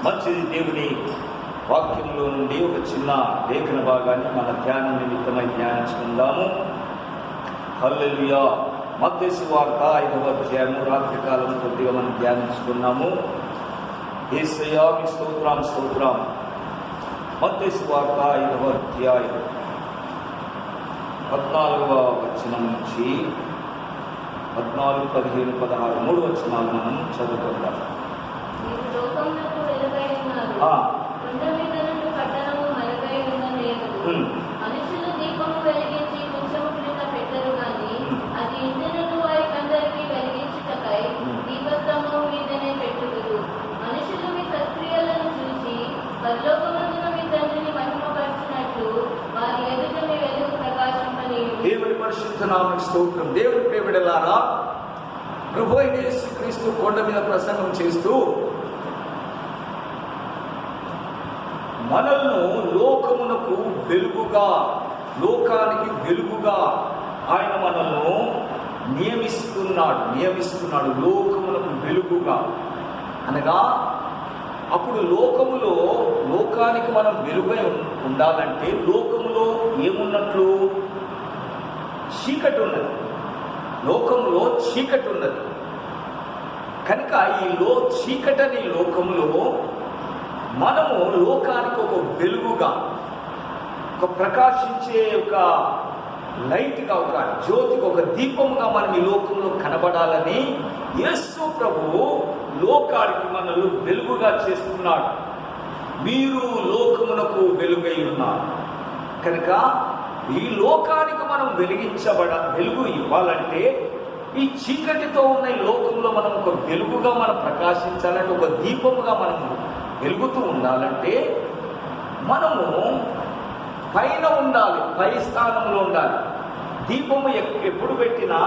మంచిది. దేవుని వాక్యంలో నుండి ఒక చిన్న లేఖన భాగాన్ని మన ధ్యానం నిమిత్తమై ధ్యానించుకుందాము. హల్లెలూయా. మత్తయి సువార్త 5వ అధ్యాయము రాత్రికాలం కొద్దిగా మనం ధ్యానించుకున్నాము. యేసయ్యా మీ స్తోత్రం స్తోత్రం. మత్తయి సువార్త 5వ అధ్యాయం 14వ వచనం నుంచి 14, 15, 16 3 వచనాలు మనం చదువుకుందాం. మనుషులు దీపము వెలిగించి కొంచెము క్రింద పెట్టరు గాని అది ఇంటినను వారికి అందరికీ వెలిగించుటకై దీపస్తంభం మీదనే పెట్టుదురు. మనుషులు మీ సత్క్రియలను చూచి పరలోకమందున మీ తండ్రిని మహిమపరచినట్లు వారి ఎదుట మీ వెలుగు ప్రకాశింపనీయుడు. దేవుని పరిశుద్ధ నామమునకు స్తోత్రం. దేవుని ప్రియబిడ్డలారా, ప్రభువైన యేసుక్రీస్తు కొండ మీద ప్రసంగం చేస్తూ మనల్ని లోకమునకు వెలుగుగా, లోకానికి వెలుగుగా ఆయన మనల్ని నియమిస్తున్నాడు. లోకమునకు వెలుగుగా అనగా అప్పుడు లోకానికి మనం వెలుగై ఉండాలంటే లోకములో ఏమున్నట్లు? చీకటి ఉన్నది. లోకములో చీకటి ఉన్నది కనుక చీకటని లోకములో మనము లోకానికి ఒక వెలుగుగా, ఒక ప్రకాశించే ఒక లైట్గా, ఒక జ్యోతిగా, ఒక దీపముగా మనం ఈ లోకంలో కనబడాలని యేసు ప్రభువు లోకానికి మనల్ని వెలుగుగా చేస్తున్నాడు. మీరు లోకమునకు వెలుగై ఉన్నారు కనుక ఈ లోకానికి మనం వెలుగు ఇవ్వాలంటే ఈ చీకటితో ఉన్న ఈ లోకంలో మనం ఒక వెలుగుగా మనం ప్రకాశించాలంటే, ఒక దీపముగా మనం వెలుగుతూ ఉండాలంటే మనము పైన ఉండాలి, పై స్థానంలో ఉండాలి. దీపము ఎప్పుడు పెట్టినా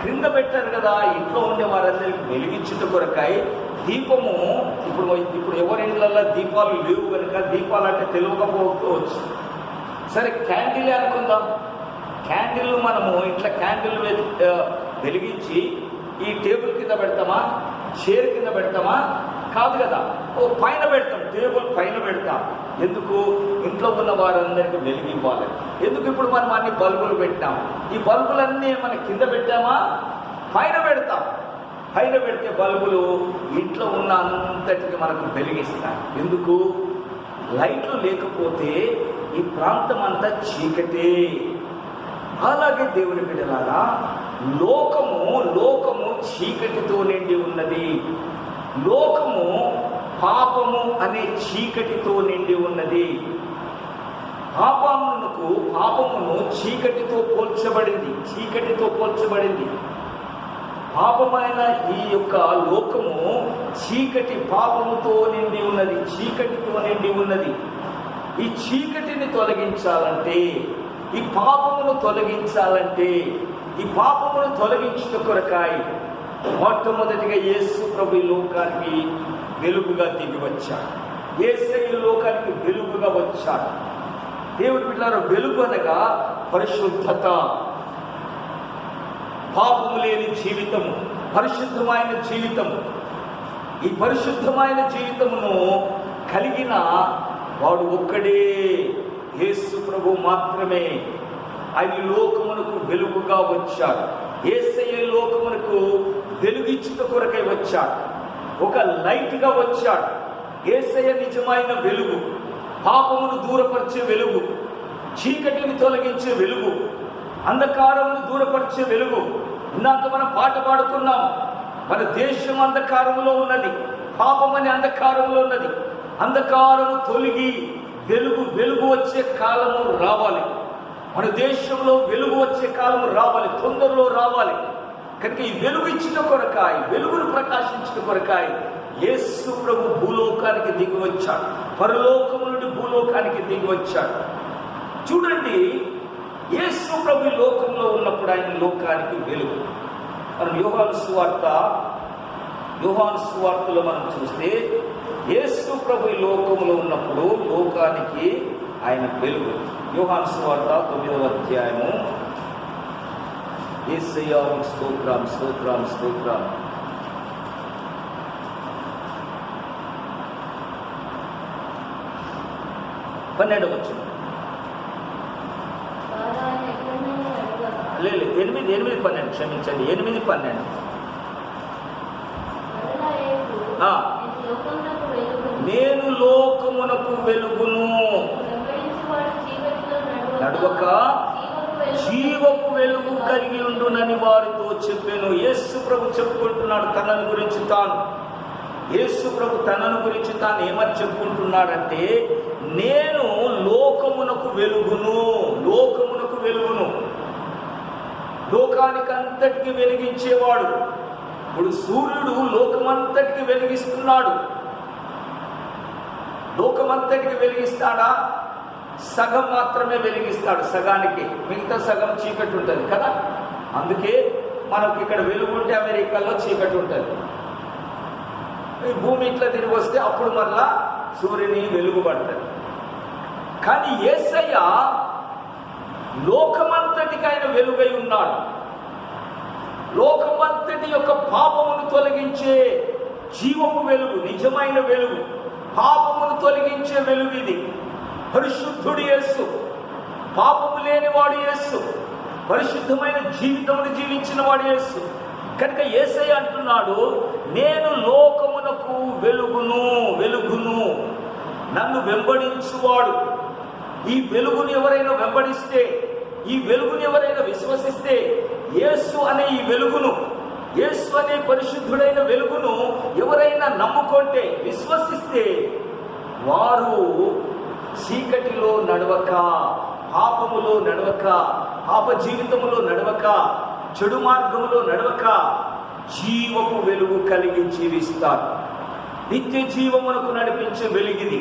క్రింద పెట్టారు కదా. ఇంట్లో ఉండే వారందరికీ వెలిగించుట కొరకాయ దీపము ఇప్పుడు ఎవరిండ్లలో దీపాలు లేవు కనుక దీపాలు అంటే తెలియకపోవచ్చు. సరే, క్యాండిల్ అనుకుందాం. క్యాండిల్ మనము ఇట్లా క్యాండిల్ వెలిగించి ఈ టేబుల్ కింద పెడతామా, చైర్ కింద పెడతామా? కాదు కదా. పైన పెడతాం, టేబుల్ పైన పెడతాం. ఎందుకు? ఇంట్లో ఉన్న వారందరికీ వెలిగివ్వాలి. ఎందుకు? ఇప్పుడు మనం అన్ని బల్బులు పెట్టాం. ఈ బల్బులన్నీ మన కింద పెట్టామా? పైన పెడతాం. పైన పెడితే బల్బులు ఇంట్లో ఉన్న అంతటికి మనకు వెలిగిస్తాయి. ఎందుకు? లైట్లు లేకపోతే ఈ ప్రాంతం అంతా చీకటే. అలాగే దేవుని బిడ్డలారా, లోకము చీకటితో నిండి ఉన్నది. లోకము పాపము అనే చీకటితో నిండి ఉన్నది. పాపమును చీకటితో పోల్చబడింది. పాపమైన ఈ యొక్క లోకము పాపముతో నిండి ఉన్నది. ఈ చీకటిని తొలగించాలంటే, ఈ పాపమును తొలగించుట కొరకాయ మొట్టమొదటిగా యేసు ప్రభు ఈ లోకానికి వెలుగుగా దిగి వచ్చాడు. యేసయ్య లోకానికి వెలుగుగా వచ్చాడు. దేవుడి బిడ్డలారా, వెలుగు అనగా పరిశుద్ధత, పాపము లేని జీవితము, పరిశుద్ధమైన జీవితము. ఈ పరిశుద్ధమైన జీవితమును కలిగిన వాడు ఒక్కడే, యేసు ప్రభు మాత్రమే. ఆయన లోకమునకు వెలుగుగా వచ్చాడు. యేసయ్య లోకమునకు వెలుగిచ్చుట కొరకై వచ్చాడు. ఒక లైట్గా వచ్చాడు. యేసయ్య నిజమైన వెలుగు, పాపమును దూరపరిచే వెలుగు, చీకటిని తొలగించే వెలుగు, అంధకారమును దూరపరిచే వెలుగు. ఇందాక మనం పాట పాడుకున్నాం. మన దేశం అంధకారంలో ఉన్నది, పాపమని అంధకారంలో ఉన్నది. అంధకారము తొలగి వెలుగు వచ్చే కాలము రావాలి. మన దేశంలో వెలుగు వచ్చే కాలము రావాలి, తొందరలో రావాలి. కనుక ఈ వెలుగు ఇచ్చిన కొరకాయ, వెలుగును ప్రకాశించిన కొరకాయ యేసు ప్రభు భూలోకానికి దిగి వచ్చాడు. పరలోకము నుండి భూలోకానికి దిగి వచ్చాడు. చూడండి, యేసు ప్రభు లోకంలో ఉన్నప్పుడు ఆయన లోకానికి వెలుగు. మనం యోహాను సువార్తలో మనం చూస్తే యేసు ప్రభు లోకంలో ఉన్నప్పుడు లోకానికి ఆయన వెలుగు. యోహాను సువార్త 9వ అధ్యాయము. యేసయ్యా స్తోత్రం స్తోత్రం స్తోత్రం. 12వ వచనం. లేదు 8:12 క్షమించండి, 8:12. నేను లోకమునకు వెలుగును, నడువక జీవపు వెలుగు కలిగి ఉండునని వారితో చెప్పాను. యేసు ప్రభు చెప్పుకుంటున్నాడు తనను గురించి తాను. యేసు ప్రభు తనను గురించి తాను ఏమని చెప్పుకుంటున్నాడంటే, నేను లోకమునకు వెలుగును, లోకమునకు వెలుగును, లోకానికంతటికి వెలిగించేవాడు. ఇప్పుడు సూర్యుడు లోకమంతటికి వెలిగిస్తున్నాడు. లోకమంతటికి వెలిగిస్తాడా? సగం మాత్రమే వెలిగిస్తాడు, సగానికి. మిగతా సగం చీకటి ఉంటుంది కదా. అందుకే మనకి ఇక్కడ వెలుగు ఉంటే అమెరికాలో చీకటి ఉంటుంది. ఈ భూమి ఇట్లా తిరిగి వస్తే అప్పుడు మళ్ళా సూర్యుని వెలుగు పడుతుంది. కానీ యేసయ్య లోకమంతటికి ఆయన వెలుగై ఉన్నాడు. లోకమంతటి యొక్క పాపమును తొలగించే జీవపు వెలుగు, నిజమైన వెలుగు, పాపమును తొలగించే వెలుగు ఇది. పరిశుద్ధుడు యేసు, పాపము లేనివాడు యేసు, పరిశుద్ధమైన జీవితమును జీవించిన వాడు యేసు. కనుక యేసయ్య అంటున్నాడు, నేను లోకమునకు వెలుగును, వెలుగును. నన్ను వెంబడించువాడు, ఈ వెలుగును ఎవరైనా వెంబడిస్తే, ఈ వెలుగును ఎవరైనా విశ్వసిస్తే, యేసు అనే ఈ వెలుగును, యేసు అనే పరిశుద్ధుడైన వెలుగును ఎవరైనా నమ్ముకుంటే, విశ్వసిస్తే, వారు చీకటిలో నడవక, పాపములో నడవక, పాప జీవితములో నడవక, చెడు మార్గములో నడవక జీవపు వెలుగు కలిగి జీవిస్తారు. నిత్య జీవమునకు నడిపించే వెలుగిది,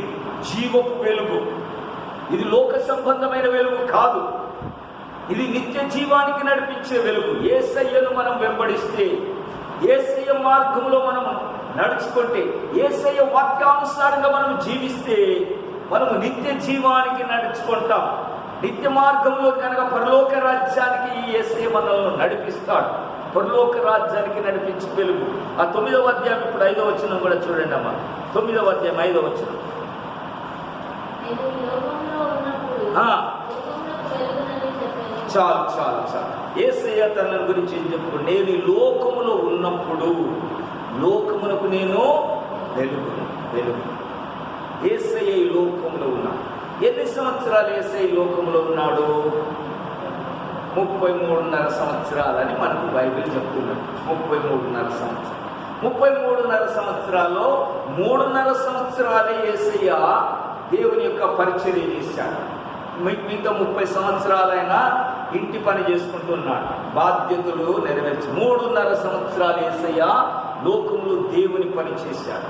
జీవపు వెలుగు. ఇది లోక సంబంధమైన వెలుగు కాదు, ఇది నిత్య జీవానికి నడిపించే వెలుగు. యేసయ్యను మనం వెంబడిస్తే, యేసయ్య మార్గములో మనం నడుచుకుంటే, యేసయ్య వాక్యానుసారంగా మనం జీవిస్తే మనము నిత్య జీవానికి నడుచుకుంటాం. నిత్య మార్గంలో కనుక పరలోక రాజ్యానికి ఈ యేసయ్య మనల్ని నడిపిస్తాడు. పరలోక రాజ్యానికి నడిపించే వెలుగు. ఆ 9వ అధ్యాయం ఇప్పుడు 5వ వచనం కూడా చూడండి అమ్మా. 9వ అధ్యాయం 5వ వచనం. చాలు చాలు చాలు. యేసయ్య తన గురించి ఏం చెప్పు, నేను ఈ లోకములో ఉన్నప్పుడు లోకమునకు నేను వెలుగు, వెలుగు. యేసయ్య ఈ లోకంలో ఉన్నాడు. ఎన్ని సంవత్సరాలు యేసయ్య లోకంలో ఉన్నాడు? 33.5 సంవత్సరాలని మనకు బైబిల్ చెప్తున్నాడు. 33.5 సంవత్సరాలు. 33.5 సంవత్సరాల్లో 3.5 సంవత్సరాలే యేసయ్య దేవుని యొక్క పరిచర్య చేశాడు. మిగతా 30 సంవత్సరాలైనా ఇంటి పని చేసుకుంటున్నాడు, బాధ్యతలు నెరవేర్చి. 3.5 సంవత్సరాలు యేసయ్య లోకంలో దేవుని పని చేశాడు.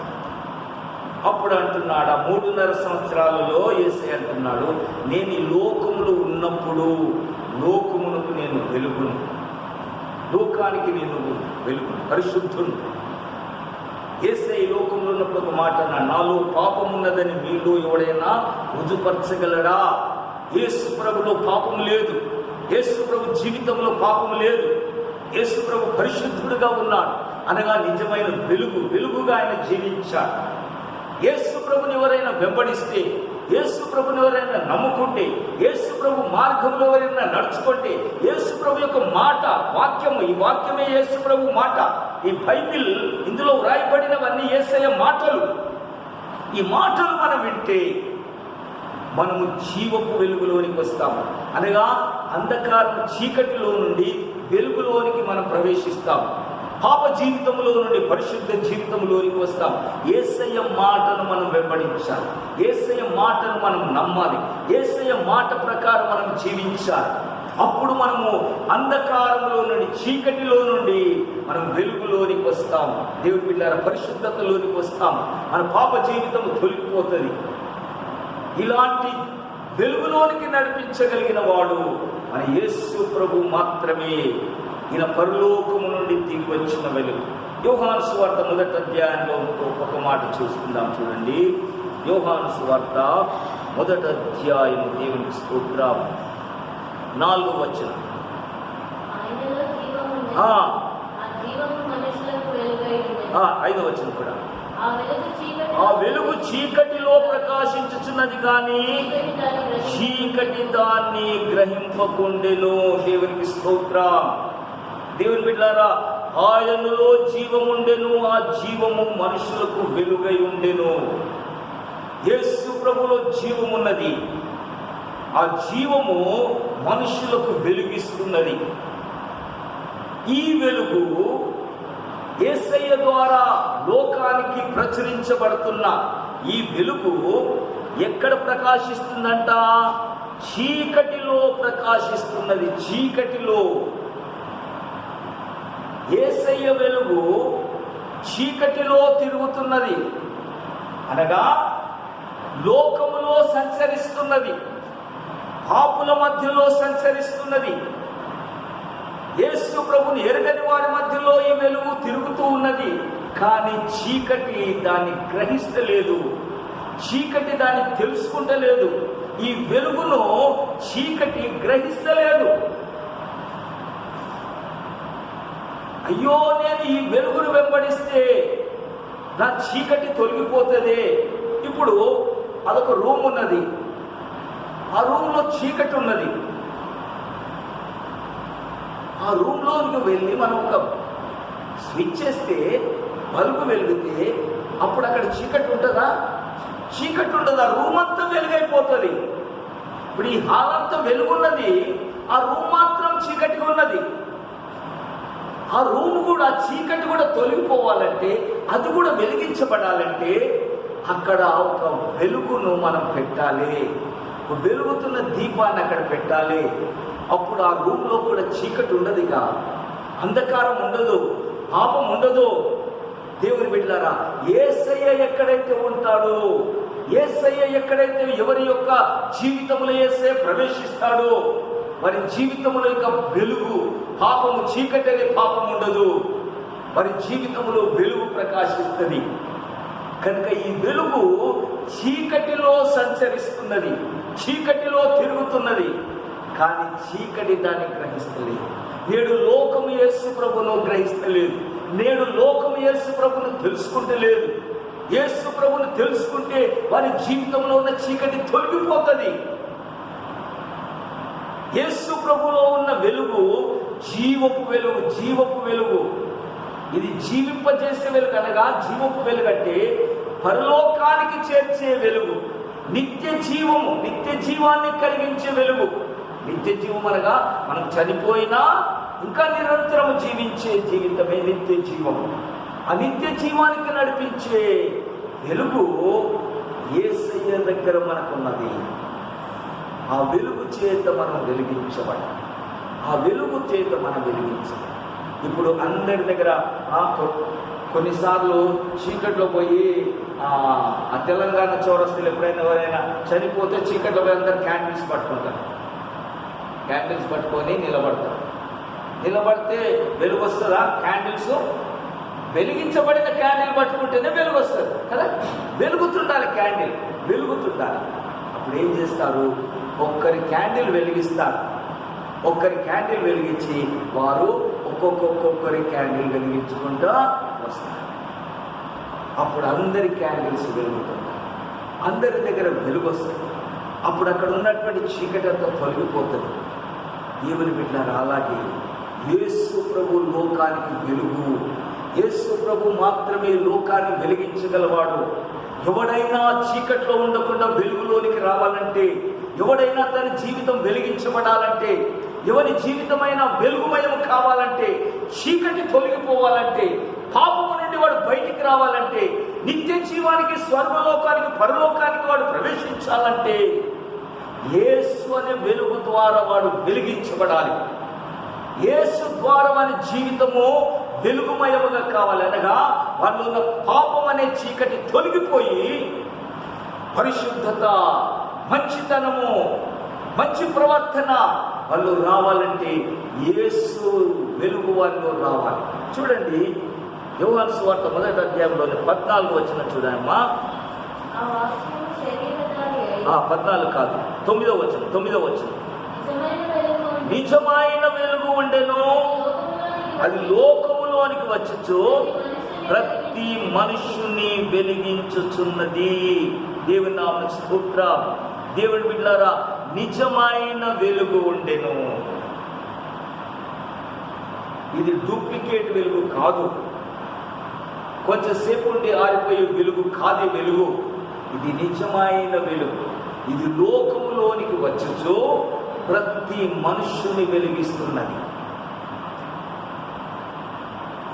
అప్పుడు అంటున్నాడు, ఆ 3.5 సంవత్సరాలలో యేసయ్య అంటున్నాడు, నేను ఈ లోకములో ఉన్నప్పుడు లోకమునకు నేను వెలుగును, లోకానికి నేను వెలుగును, పరిశుద్ధును. యేసయ్య ఈ లోకంలో ఉన్నప్పుడు ఒక మాట అన్నాడు, నాలో పాపం ఉన్నదని మీలో ఎవడైనా రుజుపరచగలడా? యేసు ప్రభులో పాపం లేదు, యేసు ప్రభు జీవితంలో పాపం లేదు. యేసు ప్రభు పరిశుద్ధుడుగా ఉన్నాడు, అనగా నిజమైన వెలుగు, వెలుగుగా ఆయన జీవించాడు. యేసు ప్రభుని ఎవరైనా వెంబడిస్తే, యేసు ప్రభుని ఎవరైనా నమ్ముకుంటే, యేసు ప్రభు మార్గంలో ఎవరైనా నడుచుకుంటే, యేసు ప్రభు యొక్క మాట, వాక్యము, ఈ వాక్యమే యేసు ప్రభు మాట. ఈ బైబిల్, ఇందులో వ్రాయబడినవన్నీ యేసయ్య మాటలు. ఈ మాటలు మనం వింటే మనము జీవపు వెలుగులోనికి వస్తాము, అనగా అంధకారం చీకటిలో నుండి వెలుగులోనికి మనం ప్రవేశిస్తాము. పాప జీవితంలో నుండి పరిశుద్ధ జీవితంలోనికి వస్తాం. యేసయ్య మాటను మనం వెంబడించాలి, యేసయ్య మాటను మనం నమ్మాలి, యేసయ్య మాట ప్రకారం మనం జీవించాలి. అప్పుడు మనము అంధకారంలో నుండి, చీకటిలో నుండి మనం వెలుగులోనికి వస్తాం. దేవుని బిడ్డలారా, పరిశుద్ధతలోనికి వస్తాం. మన పాప జీవితం తొలగిపోతుంది. ఇలాంటి వెలుగులోనికి నడిపించగలిగిన వాడు మన యేసు ప్రభు మాత్రమే. ఈయన పరలోకము నుండి దిగి వచ్చిన వెలుగు. యోహాను సువార్త 1వ అధ్యాయంలో ఒక మాట చూసుకుందాం, చూడండి. యోహాను సువార్త 1వ అధ్యాయం, దేవునికి స్తోత్రం, 4వ వచనం. 5వ వచనం కూడా. ఆ వెలుగు చీకటిలో ప్రకాశించుచున్నది కానీ చీకటి దాన్ని గ్రహింపకుండెను. దేవునికి స్తోత్రం. దేవుని బిడ్డలారా, ఆయనలో జీవముండెను, ఆ జీవము మనుషులకు వెలుగై ఉండెను. యేసు ప్రభులో జీవమున్నది, ఆ జీవము మనుషులకు వెలుగిస్తున్నది. ఈ వెలుగు యేసయ్య ద్వారా లోకానికి ప్రచురించబడుతున్న ఈ వెలుగు ఎక్కడ ప్రకాశిస్తుందంట? చీకటిలో ప్రకాశిస్తున్నది. చీకటిలో. యేసయ్య వెలుగు చీకటిలో తిరుగుతున్నది, అనగా లోకములో సంచరిస్తున్నది, పాపుల మధ్యలో సంచరిస్తున్నది. యేసు ప్రభుని ఎరగని వారి మధ్యలో ఈ వెలుగు తిరుగుతూ ఉన్నది. కానీ చీకటి దాన్ని గ్రహిస్తలేదు, చీకటి దాన్ని తెలుసుకుంటలేదు. ఈ వెలుగును చీకటి గ్రహిస్తలేదు. అయ్యో, నేను ఈ వెలుగును వెంబడిస్తే నా చీకటి తొలగిపోతుంది. ఇప్పుడు అదొక రూమ్ ఉన్నది, ఆ రూమ్లో చీకటి ఉన్నది. ఆ రూమ్లోకి వెళ్ళి మనం ఒక స్విచ్ చేస్తే బల్బు వెలిగితే అప్పుడు అక్కడ చీకటి ఉంటుందా? చీకటి ఉండదు, ఆ రూమ్ అంతా వెలుగైపోతుంది. ఇప్పుడు ఈ హాల్ అంతా వెలుగున్నది, ఆ రూమ్ మాత్రం చీకటిగా ఉన్నది. ఆ రూమ్ కూడా, చీకటి కూడా తొలగిపోవాలంటే, అది కూడా వెలిగించబడాలంటే అక్కడ ఒక వెలుగును మనం పెట్టాలి. వెలుగుతున్న దీపాన్ని అక్కడ పెట్టాలి. అప్పుడు ఆ రూమ్లో కూడా చీకటి ఉండదుగా, అంధకారం ఉండదు, పాపం ఉండదు. దేవుని బిడ్డలారా, యేసయ్య ఎక్కడైతే ఉంటాడో, యేసయ్య ఎక్కడైతే ఎవరి యొక్క జీవితంలో యేసయ్య ప్రవేశిస్తాడో వారి జీవితంలో యొక్క వెలుగు, పాపము, చీకటి అనే పాపం ఉండదు. వారి జీవితంలో వెలుగు ప్రకాశిస్తుంది. కనుక ఈ వెలుగు చీకటిలో సంచరిస్తున్నది, చీకటిలో తిరుగుతున్నది. కానీ చీకటి దాన్ని గ్రహిస్తలేదు. నేడు లోకము యేసు ప్రభును గ్రహిస్తలేదు. నేడు లోకము యేసు ప్రభును తెలుసుకుంటలేదు. యేసు ప్రభును తెలుసుకుంటే వారి జీవితంలో ఉన్న చీకటి తొలగిపోతుంది. యేసు ప్రభులో ఉన్న వెలుగు జీవపు వెలుగు, జీవపు వెలుగు. ఇది జీవింపజేసే వెలుగు, అనగా జీవపు వెలుగు అంటే పరలోకానికి చేర్చే వెలుగు, నిత్య జీవము, నిత్య జీవాన్ని కలిగించే వెలుగు. నిత్య జీవం అనగా మనం చనిపోయినా ఇంకా నిరంతరం జీవించే జీవితమే నిత్య జీవం. ఆ నిత్య జీవానికి నడిపించే వెలుగు యేసయ్య దగ్గర మనకున్నది. ఆ వెలుగు చేత మనం వెలిగించబడాలి, ఆ వెలుగు చేత మనం వెలిగించాలి. ఇప్పుడు అందరి దగ్గర కొన్నిసార్లు చీకట్లో పోయి ఆ తెలంగాణ చౌరస్తులు ఎప్పుడైనా ఎవరైనా చనిపోతే చీకట్లో పోయి అందరు క్యాండిల్స్ పట్టుకుంటారు. క్యాండిల్స్ పట్టుకొని నిలబడతారు. నిలబడితే వెలుగు వస్తుందా? క్యాండిల్స్ వెలిగించబడిన క్యాండిల్ పట్టుకుంటేనే వెలుగు వస్తుంది కదా. వెలుగుతుండాలి, క్యాండిల్ వెలుగుతుండాలి. అప్పుడు ఏం చేస్తారు? ఒక్కరి క్యాండిల్ వెలిగిస్తారు. ఒక్కరి క్యాండిల్ వెలిగించి వారు ఒక్కొక్కరి క్యాండిల్ వెలిగించుకుంటూ వస్తారు. అప్పుడు అందరి క్యాండిల్స్ వెలుగుతుంటాయి, అందరి దగ్గర వెలుగు వస్తుంది. అప్పుడు అక్కడ ఉన్నటువంటి చీకటి అంతా తొలగిపోతుంది. దేవుని బిడ్డలారా, అలాగే యేసు ప్రభు లోకానికి వెలుగు. యేసు ప్రభు మాత్రమే లోకాన్ని వెలిగించగలవాడు. ఎవడైనా చీకట్లో ఉండకుండా వెలుగులోనికి రావాలంటే, ఎవడైనా తన జీవితం వెలిగించబడాలంటే, ఎవరి జీవితమైనా వెలుగుమయం కావాలంటే, చీకటి తొలగిపోవాలంటే, పాపము నుండి వాడు బయటికి రావాలంటే, నిత్య జీవానికి, స్వర్గలోకానికి, పరలోకానికి వాడు ప్రవేశించాలంటే యేసు అనే వెలుగు ద్వారా వాడు వెలిగించబడాలి. యేసు ద్వారా వారి జీవితము వెలుగుమయముగా కావాలి. అనగా వాళ్ళు ఉన్న పాపం అనే చీకటి తొలగిపోయి పరిశుద్ధత, మంచితనము, మంచి ప్రవర్తన వాళ్ళు రావాలంటే యేసు వెలుగు వారిలో రావాలి. చూడండి, యోహాను సువార్త 1వ అధ్యాయంలోని 14 వచనం చూడమ్మా. 14 కాదు, 9వ వచనం. నిజమైన వెలుగు ఉండెను, అది లోకములోనికి వచ్చుచు ప్రతి ప్రతి మనుష్యుని వెలిగించుచున్నది. దేవుని నామమునకు స్తోత్రం. దేవుని బిడ్డలారా, నిజమైన వెలుగు ఉండెను. ఇది డూప్లికేట్ వెలుగు కాదు, కొంచెంసేపు ఉండి ఆరిపోయే వెలుగు కాదు. వెలుగు ఇది నిజమైన వెలుగు. ఇది లోకములోనికి వచ్చుచు ప్రతి మనుష్యుని వెలిగిస్తున్నది.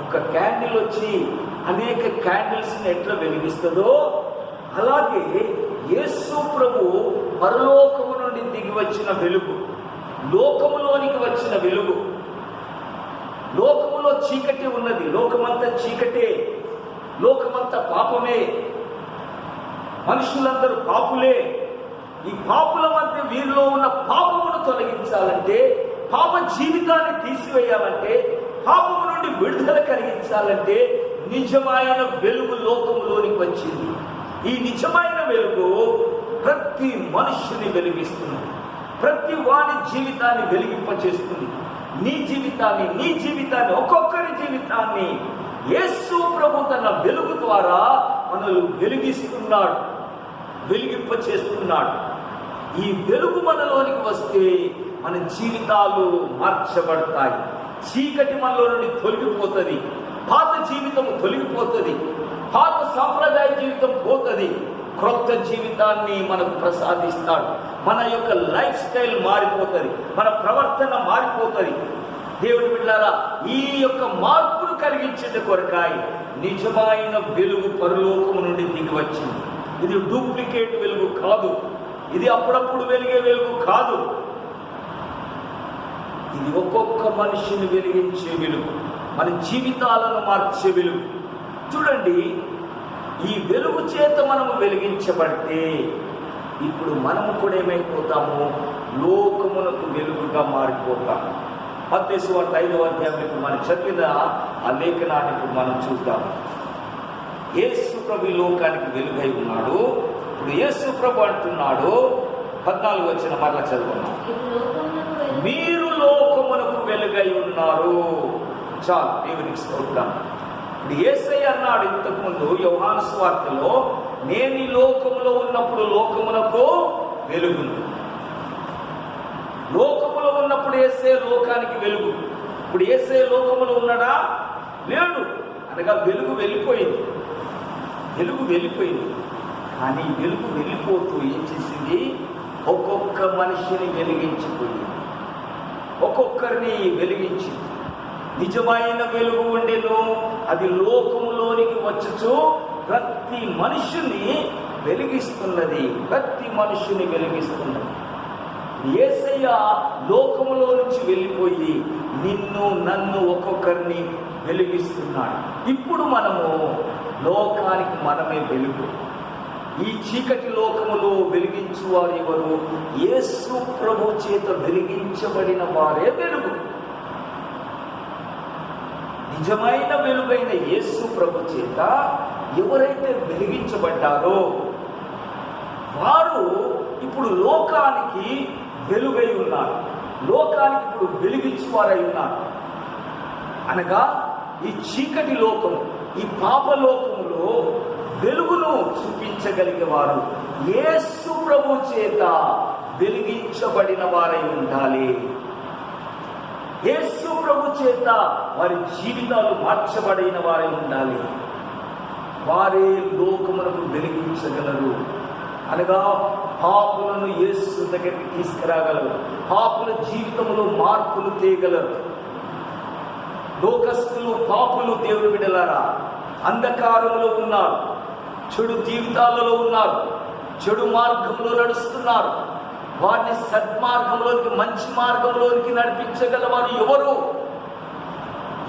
ఒక క్యాండిల్ వచ్చి అనేక క్యాండిల్స్ని ఎట్లా వెలిగిస్తుందో అలాగే యేసు ప్రభు పరలోకము నుండి దిగి వచ్చిన వెలుగు, లోకములోనికి వచ్చిన వెలుగు. లోకములో చీకటి ఉన్నది, లోకమంతా చీకటే, లోకమంతా పాపమే, మనుషులందరూ పాపులే. ఈ పాపుల మధ్య వీరిలో ఉన్న పాపమును తొలగించాలంటే, పాప జీవితాన్ని తీసివేయాలంటే, పాపము నుండి విడుదల కలిగించాలంటే నిజమైన వెలుగు లోకములోనికి వచ్చింది. ఈ నిజమైన వెలుగు ప్రతి మనుష్యుని వెలిగిస్తుంది, ప్రతి వాని జీవితాన్ని వెలిగింపచేస్తుంది. నీ జీవితాన్ని ఒక్కొక్కరి జీవితాన్ని యేసు ప్రభు తన వెలుగు ద్వారా మనల్ని వెలిగిస్తున్నాడు, వెలిగింపచేస్తున్నాడు. ఈ వెలుగు మనలోనికి వస్తే మన జీవితాలు మార్చబడతాయి. చీకటి మనలో నుండి తొలగిపోతుంది, పాత జీవితం తొలగిపోతుంది, పాత సాంప్రదాయ జీవితం పోతుంది, క్రొత్త జీవితాన్ని మనకు ప్రసాదిస్తాడు. మన యొక్క లైఫ్ స్టైల్ మారిపోతుంది, మన ప్రవర్తన మారిపోతుంది. దేవుని బిడ్డలారా, ఈ యొక్క మార్పును కలిగించే కొరకాయి నిజమైన వెలుగు పరలోకము నుండి దిగి వచ్చింది. ఇది డూప్లికేట్ వెలుగు కాదు, ఇది అప్పుడప్పుడు వెలిగే వెలుగు కాదు. ఇది ఒక్కొక్క మనిషిని వెలిగించే వెలుగు, మన జీవితాలను మార్చే వెలుగు. చూడండి, ఈ వెలుగు చేత మనము వెలిగించబడితే ఇప్పుడు మనము కూడా ఏమైపోతాము? లోకమునకు వెలుగుగా మారిపోతాము. మత్తయి సువార్త 5వ అధ్యాయం మనం చదివిన ఆ లేఖనాన్ని ఇప్పుడు మనం చూద్దాం. యేసు ప్రభు ఈ లోకానికి వెలుగై ఉన్నాడు. ఇప్పుడు యేసు ప్రభు అంటున్నాడు, 14వ వచనం మరలా చదువుకున్నాం, మీరు లోకమునకు వెలుగై ఉన్నారు. చాలు, దేవునికి స్తోత్రం. ఇప్పుడు యేసయ్య అన్నాడు ఇంతకుముందు యోహాను సువార్తలో, నేను ఈ లోకములో ఉన్నప్పుడు లోకమునకు వెలుగును. లోకములో ఉన్నప్పుడు యేసయ్య లోకానికి వెలుగు. ఇప్పుడు యేసయ్య లోకములో ఉన్నాడా? లేడు. అనగా వెలుగు వెళ్ళిపోయింది, వెలుగు వెళ్ళిపోయింది. కానీ వెలుగు వెళ్ళిపోతూ ఏం చేసింది? ఒక్కొక్క మనిషిని వెలిగించిపోయింది, ఒక్కొక్కరిని వెలిగించింది. నిజమైన వెలుగు ఉండెను, అది లోకములోనికి వచ్చుచు ప్రతి మనుషుని వెలిగిస్తున్నది, ప్రతి మనుషుని వెలిగిస్తున్నది. యేసయ్య లోకములో నుంచి వెళ్ళిపోయి నిన్ను నన్ను ఒక్కొక్కరిని వెలిగిస్తున్నాడు. ఇప్పుడు మనము లోకానికి మనమే వెలుగు. ఈ చీకటి లోకములో వెలిగించువారు ఎవరు? యేసు ప్రభు చేత వెలిగించబడిన వారే వెలుగు. నిజమైన వెలుగైన యేసు ప్రభు చేత ఎవరైతే వెలిగించబడ్డారో వారు ఇప్పుడు లోకానికి వెలుగై ఉన్నారు, లోకానికి ఇప్పుడు వెలిగించువారై ఉన్నారు. అనగా ఈ చీకటి లోకం, ఈ పాప లోకములో వెలుగును చూపించగలిగే వారు యేసు ప్రభు చేత వెలిగించబడిన వారై ఉండాలి. యేసు ప్రభు చేత వారి జీవితాలు మార్చబడిన వారై ఉండాలి. వారే లోకమునకు వెలిగించగలరు. అనగా పాపులను యేసు దగ్గరికి తీసుకురాగలరు, పాపుల జీవితంలో మార్పులు తేగలరు. లోకస్తులు పాపులు దేవుని బిడ్డలారా అంధకారంలో ఉన్నారు, చెడు జీవితాలలో ఉన్నారు, చెడు మార్గంలో నడుస్తున్నారు. వారిని సద్మార్గంలోనికి, మంచి మార్గంలోనికి నడిపించగలవారు ఎవరు?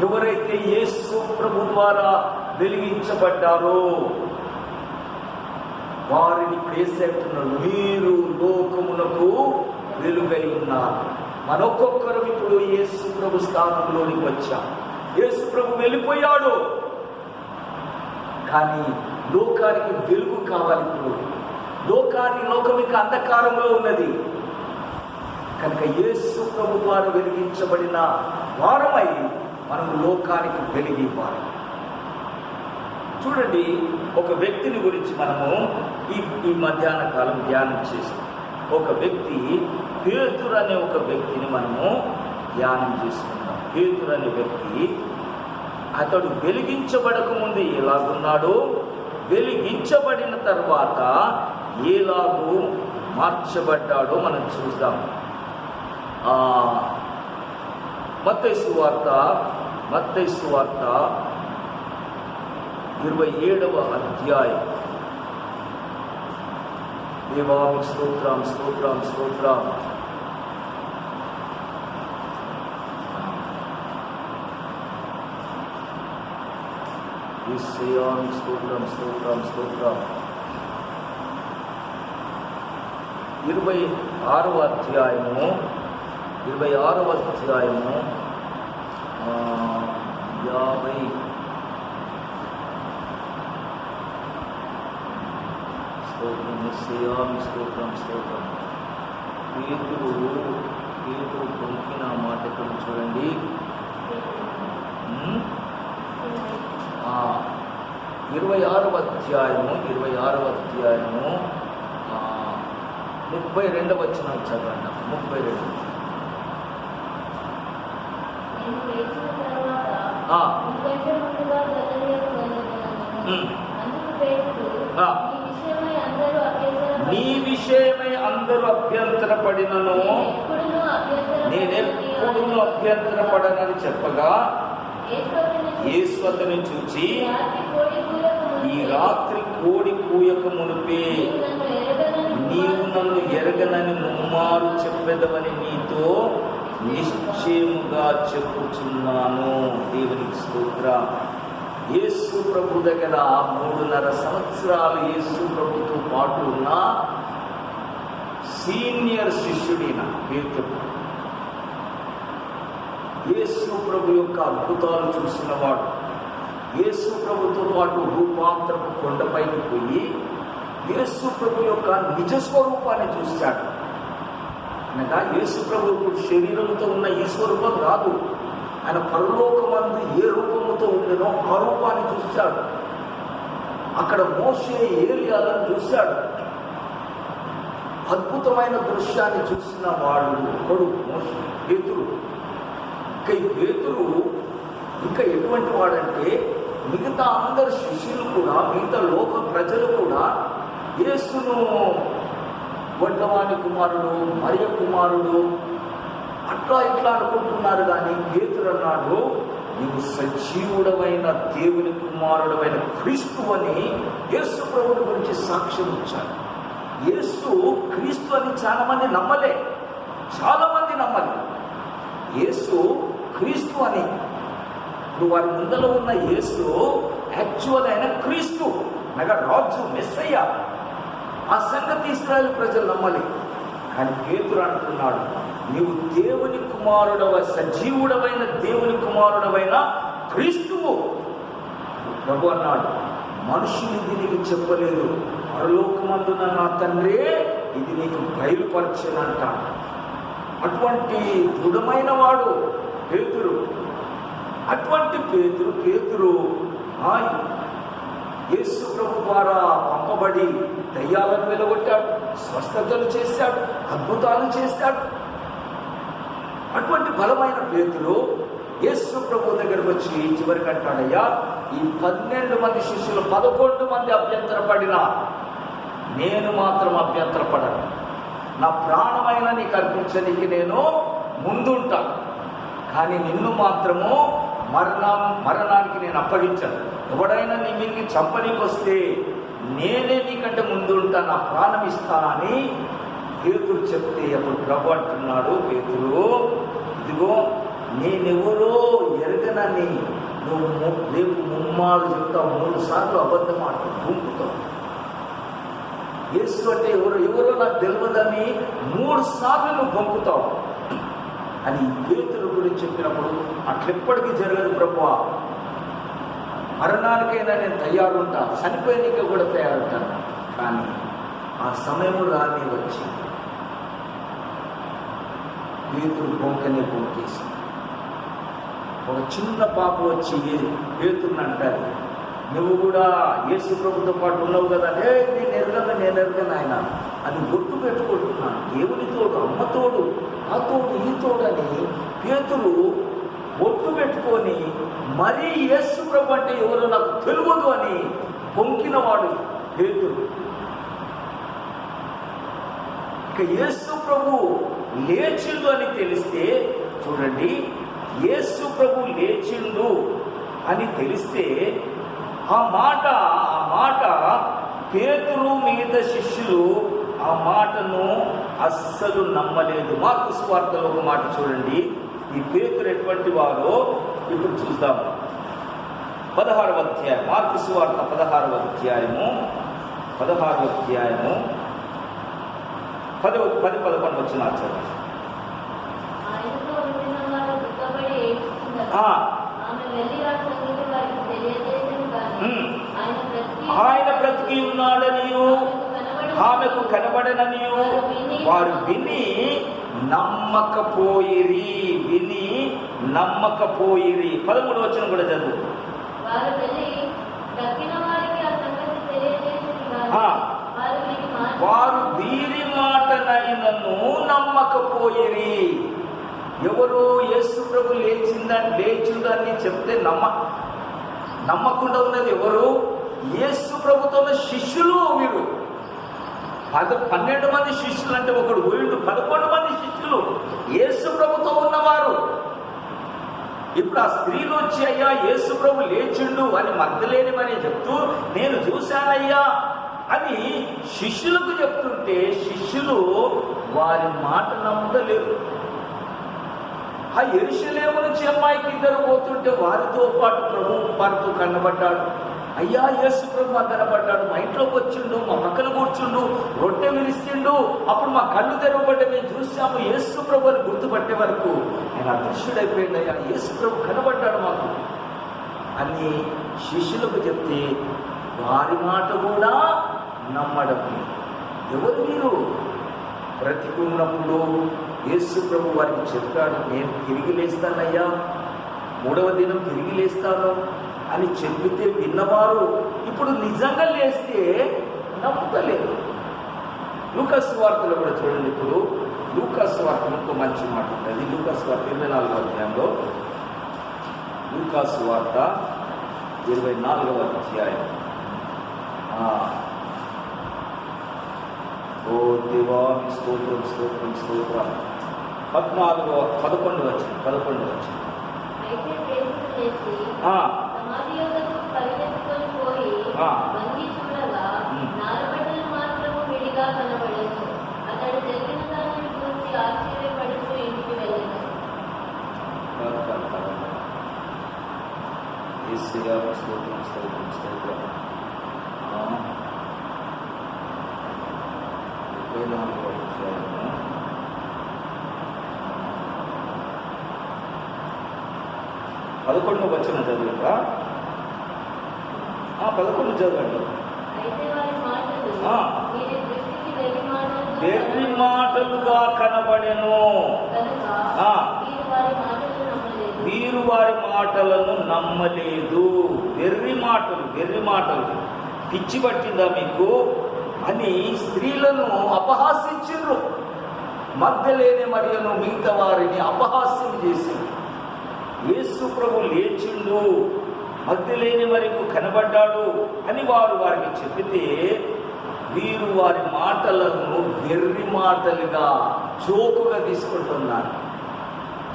ఎవరైతే యేసు ప్రభు ద్వారా వెలిగించబడ్డారో వారిని ఇప్పుడు అంటున్నారు, మీరు లోకమునకు వెలుగై ఉన్నారు. మనొక్కొక్కరు ఇప్పుడు యేసు ప్రభు స్థానంలోనికి వచ్చాం. యేసు ప్రభు వెళ్ళిపోయాడు, కానీ లోకానికి వెలుగు కావాలి. ఇప్పుడు లోకం ఇక అంధకారంలో ఉన్నది కనుక యేసు ప్రభు ద్వారా వెలిగించబడిన వారమై మనం లోకానికి వెలిగివ్వాలి. చూడండి, ఒక వ్యక్తిని గురించి మనము ఈ మధ్యాహ్న కాలం ధ్యానం చేసాం. ఒక వ్యక్తి పేతురు అనే ఒక వ్యక్తిని మనము ధ్యానం చేసుకుంటాం. పేతురు అనే వ్యక్తి, అతడు వెలిగించబడక ముందు ఎలాగున్నాడో, వెలిగించబడిన తర్వాత ఎలాగూ మార్చబడ్డాడో మనం చూద్దాం. మత్తయి సువార్త 27వ అధ్యాయం. దేవానికి స్తోత్రం, స్తోత్రం, స్తోత్రం. 26వ అధ్యాయము 50. స్తోత్రం. పేతురు పొంకిన మాట ఎక్కడ చూడండి. 26వ అధ్యాయము 32వ వచనం చదవండి. 32. నీ విషయమై అందరూ అభ్యంతరపడినను నేనెప్పుడు అభ్యంతరపడనని చెప్పగా, యేసు అతని చూచి, ఈ రాత్రి కోడి కూయక మునిపే నీవు నన్ను ఎరగనని ముమ్మారు చెప్పెదవని నీతో నిశ్చయముగా చెప్పుచున్నాను. దేవునికి స్తోత్రం. యేసు ప్రభు దగ్గర 3.5 సంవత్సరాలు యేసు ప్రభుతో పాటు ఉన్న సీనియర్ శిష్యుడైన పేతురు, యేసు ప్రభు యొక్క అద్భుతాలు చూసినవాడు, యేసు ప్రభుతో పాటు రూపాంతరపు కొండపైకి పోయి యేసు ప్రభు యొక్క నిజ స్వరూపాన్ని చూశాడు. అనగా యేసు ప్రభు శరీరంతో ఉన్న ఈ స్వరూపం కాదు, ఆయన పరలోకమందు ఏ రూపముతో ఉండేనో ఆ రూపాన్ని చూశాడు. అక్కడ మోషే, ఏలియాలను చూశాడు. అద్భుతమైన దృశ్యాన్ని చూసిన వాడు ఒకడు పేతురు. పేతురు ఇంకా ఎటువంటి వాడంటే, మిగతా అందరు శిష్యులు కూడా, మిగతా లోక ప్రజలు కూడా యేసును వడ్లవాని కుమారుడు, మరియ కుమారుడు అట్లా ఇట్లా అనుకుంటున్నారు. కానీ పేతురు అన్నాడు, నీవు సజీవుడమైన దేవుని కుమారుడమైన క్రీస్తు అని యేసు ప్రభువుని గురించి సాక్ష్యం ఇచ్చాడు. యేసు క్రీస్తు అని చాలా మంది నమ్మలే. యేసు క్రీస్తు అని. ఇప్పుడు వారి ముందర ఉన్న యేసు యాక్చువల్ అయిన క్రీస్తు అనగా రాజు, మెస్సయ్య. ఆ సంగతి ఇశ్రాయేలు ప్రజలు నమ్మలే. కానీ పేతురు అంటున్నాడు, నీవు దేవుని సజీవుడమైన దేవుని కుమారుడమైన క్రీస్తువు. ప్రభు అన్నాడు, మనుషులు ఇది నీకు చెప్పలేదు, పరలోకమందున నా తండ్రే ఇది నీకు బయలుపరచనంటాడు. అటువంటి దృఢమైన వాడు పేతురు. అటువంటి పేతురు యేసు ప్రభు ద్వారా పంపబడి దయ్యాలను వెలగొట్టాడు, స్వస్థతలు చేశాడు, అద్భుతాలు చేశాడు. అటువంటి బలమైన పేతురు యేసు ప్రభు దగ్గరకు వచ్చి చివరికి అంటాడయ్యా, ఈ 12 మంది శిష్యులు 11 మంది అభ్యంతరపడినా నేను మాత్రం అభ్యంతరపడను. నా ప్రాణమైన నీకు అర్పించడానికి నేను ముందుంటా. కానీ నిన్ను మాత్రము మరణానికి నేను అప్పగించను. ఎవడైనా నీ మీదకి చంపనీకి వస్తే నేనే నీకంటే ముందుంటా, నా ప్రాణం ఇస్తానని పేతురు చెప్తే, అప్పుడు ప్రభు అంటున్నాడు, పేతురు ఇదిగో నేనెవరో ఎరగనని నువ్వు రేపు ముమ్మారు చెప్తావు, 3 సార్లు అబద్ధం మాట్లాడుతావు. యేసు అంటే ఎవరో నాకు తెలియదని 3 సార్లు నువ్వు పంపుతావు అని పేతురు గురించి చెప్పినప్పుడు, అట్లెప్పటికీ జరగదు ప్రభువా, మరణానికైనా నేను తయారుంటా, చనిపోయేందుకు కూడా తయారుంటాను. కానీ ఆ సమయం రాని వచ్చి పేతురు పొంకేసి ఒక చిన్న పాప వచ్చి పేతురుని అంటారు, నువ్వు కూడా యేసు ప్రభుతో పాటు ఉన్నావు కదా, నేను ఎరగను ఆయన అని గుర్తు పెట్టుకుంటున్నాను. దేవుని తోడు, అమ్మ తోడు, ఆ తోడు, ఈ తోడు అని పేతురు ఒట్టు పెట్టుకొని మరీ యేసు ప్రభు అంటే ఎవరో నాకు తెలియదు అని పొంకినవాడు పేతురు. ఇక యేసు ప్రభు లేచిండు అని తెలిస్తే, చూడండి, యేసు ప్రభు లేచిండు అని తెలిస్తే ఆ మాట పేతురు మిగతా శిష్యులు ఆ మాటను అస్సలు నమ్మలేదు. మార్కు సువార్తలో ఒక మాట చూడండి. ఈ పేతురు ఎటువంటి వారో ఇప్పుడు చూద్దాం. 16వ అధ్యాయం, మార్కు సువార్త 16వ అధ్యాయము 10-11 వచ్చిన ఆచారం. ఆయన బ్రతికి ఉన్నాడనియు ఆమెకు కనబడననియు వారు విని నమ్మకపోయిరి. 13వ వచనం కూడా చదువు. వారు వీరి మాటనైనను నమ్మకపోయిరి. ఎవరు యేసు ప్రభు లేచిందని చెప్తే నమ్మకుండా ఉన్నది ఎవరు? యేసు ప్రభుతో శిష్యులు. వీరు 12 మంది శిష్యులు అంటే ఒకడు పోయిండు, 11 మంది శిష్యులు యేసు ప్రభుతో ఉన్నవారు. ఇప్పుడు ఆ స్త్రీలు వచ్చి, అయ్యా యేసు ప్రభు లేచిండు అని మగ్ధలేనిమని చెప్తూ, నేను చూశానయ్యా అని శిష్యులకు చెప్తుంటే శిష్యులు వారి మాట నమ్మలేరు. ఆ యెరూషలేము నుంచి అమ్మాయికి 2 పోతుంటే వారితో పాటు ప్రభు వారితో కనబడ్డాడు. అయ్యా యేసు ప్రభు కనబడ్డాడు, మా ఇంట్లోకి వచ్చిండు, మా పక్కన కూర్చుండు, రొట్టె విరిస్తుండు, అప్పుడు మా కళ్ళు తెరవబడ్డా, మేము చూసాము యేసు ప్రభు అని గుర్తుపట్టే వరకు ఆయన అదృశ్యుడైపోయింది. అయ్యా యేసు ప్రభు కనబడ్డాడు మాకు అని శిష్యులకు చెప్తే వారి మాట కూడా నమ్మడం. ఎవరు మీరు? బ్రతికున్నప్పుడు యేసు ప్రభు వారికి చెప్పాడు, నేను తిరిగి లేస్తానయ్యా, 3వ దినం తిరిగి లేస్తాను అని చెప్పితే విన్నవారు ఇప్పుడు నిజంగా లేస్తే నమ్మలేదు. లూకాసు వార్తలో కూడా చూడండి. ఇప్పుడు లూకాసు వార్తలో ఒక మంచి మాట ఉంటుంది. లూకాసు వార్త 24వ అధ్యాయంలో, లూకాసు వార్త 24వ అధ్యాయం. ఓ దేవా స్తోత్రం స్తోత్రం స్తోత్రం. 11 వచ్చింది. స్తోత్రం స్తోత్రం స్తోత్రం. 24వ అధ్యాయము 11వ వచనం చదువుతా. 11 చదవండి. వెర్రి మాటలుగా కనబడెను, వీరు వారి మాటలను నమ్మలేదు. వెర్రి మాటలు పిచ్చి పట్టిందా మీకు అని స్త్రీలను అపహాస్యించారు. మగ్ధలేని మరియను మిగతా వారిని అపహాస్యం చేసింది. యేసు ప్రభు లేచిండు, మగ్ధలేని మరియకు కనబడ్డాడు అని వారికి చెబితే వీరు వారి మాటలను వెర్రి మాటలుగా జోకుగా తీసుకుంటున్నారు.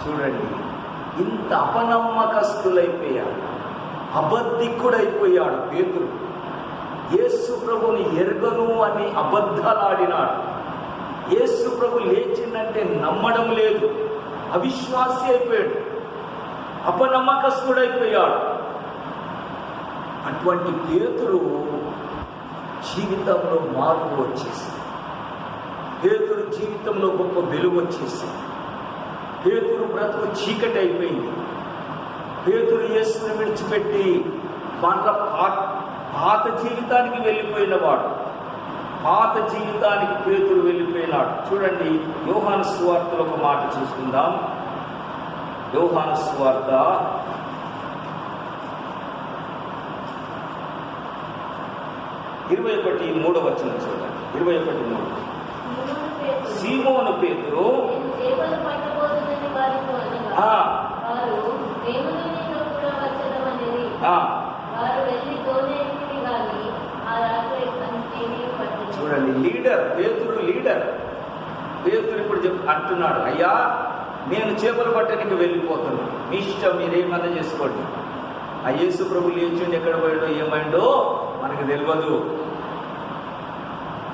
చూడండి, ఇంత అపనమ్మకస్తులైపోయాడు, అబద్ధికుడైపోయాడు పేతురు. యేసు ప్రభుని ఎరగను అని అబద్ధాలాడినాడు. యేసు ప్రభు లేచిందంటే నమ్మడం లేదు, అవిశ్వాసి అయిపోయాడు, అపనమ్మకస్తుడైపోయాడు. అటువంటి పేతురు జీవితంలో మార్పు వచ్చేసింది. పేతురు జీవితంలో గొప్ప వెలుగు వచ్చేసింది. పేతురు బ్రతుకు చీకటి అయిపోయింది. పేతురు యేసుని విడిచిపెట్టి మళ్ళా పాత జీవితానికి వెళ్ళిపోయినవాడు. పాత జీవితానికి పేతురు వెళ్ళిపోయినాడు. చూడండి, యోహాను సువార్తలో ఒక మాట చూసుకుందాం. యోహాను సువార్త 21:3 చూడండి. 21:3. సీమోను పేతురు చేపలు పట్టబోతుందని వారితో అనగా వారు మేమును నీతో కూడా వచ్చదమనిరి. వారు వెళ్ళి దోణి ఎక్కిరి గాని ఆ రాత్రి ఏమీ పట్టలేదు. చూడండి, లీడర్ పేతురు, లీడర్ పేతురు ఇప్పుడు అంటున్నాడు, అయ్యా నేను చేపలు పట్టడానికి వెళ్ళిపోతున్నాను, మీ ఇష్టం, మీరేమన్నా చేసుకోండి. ఆ యేసు ప్రభు లేచిండి, ఎక్కడ పోయాడో ఏమైందో మనకు తెలియదు.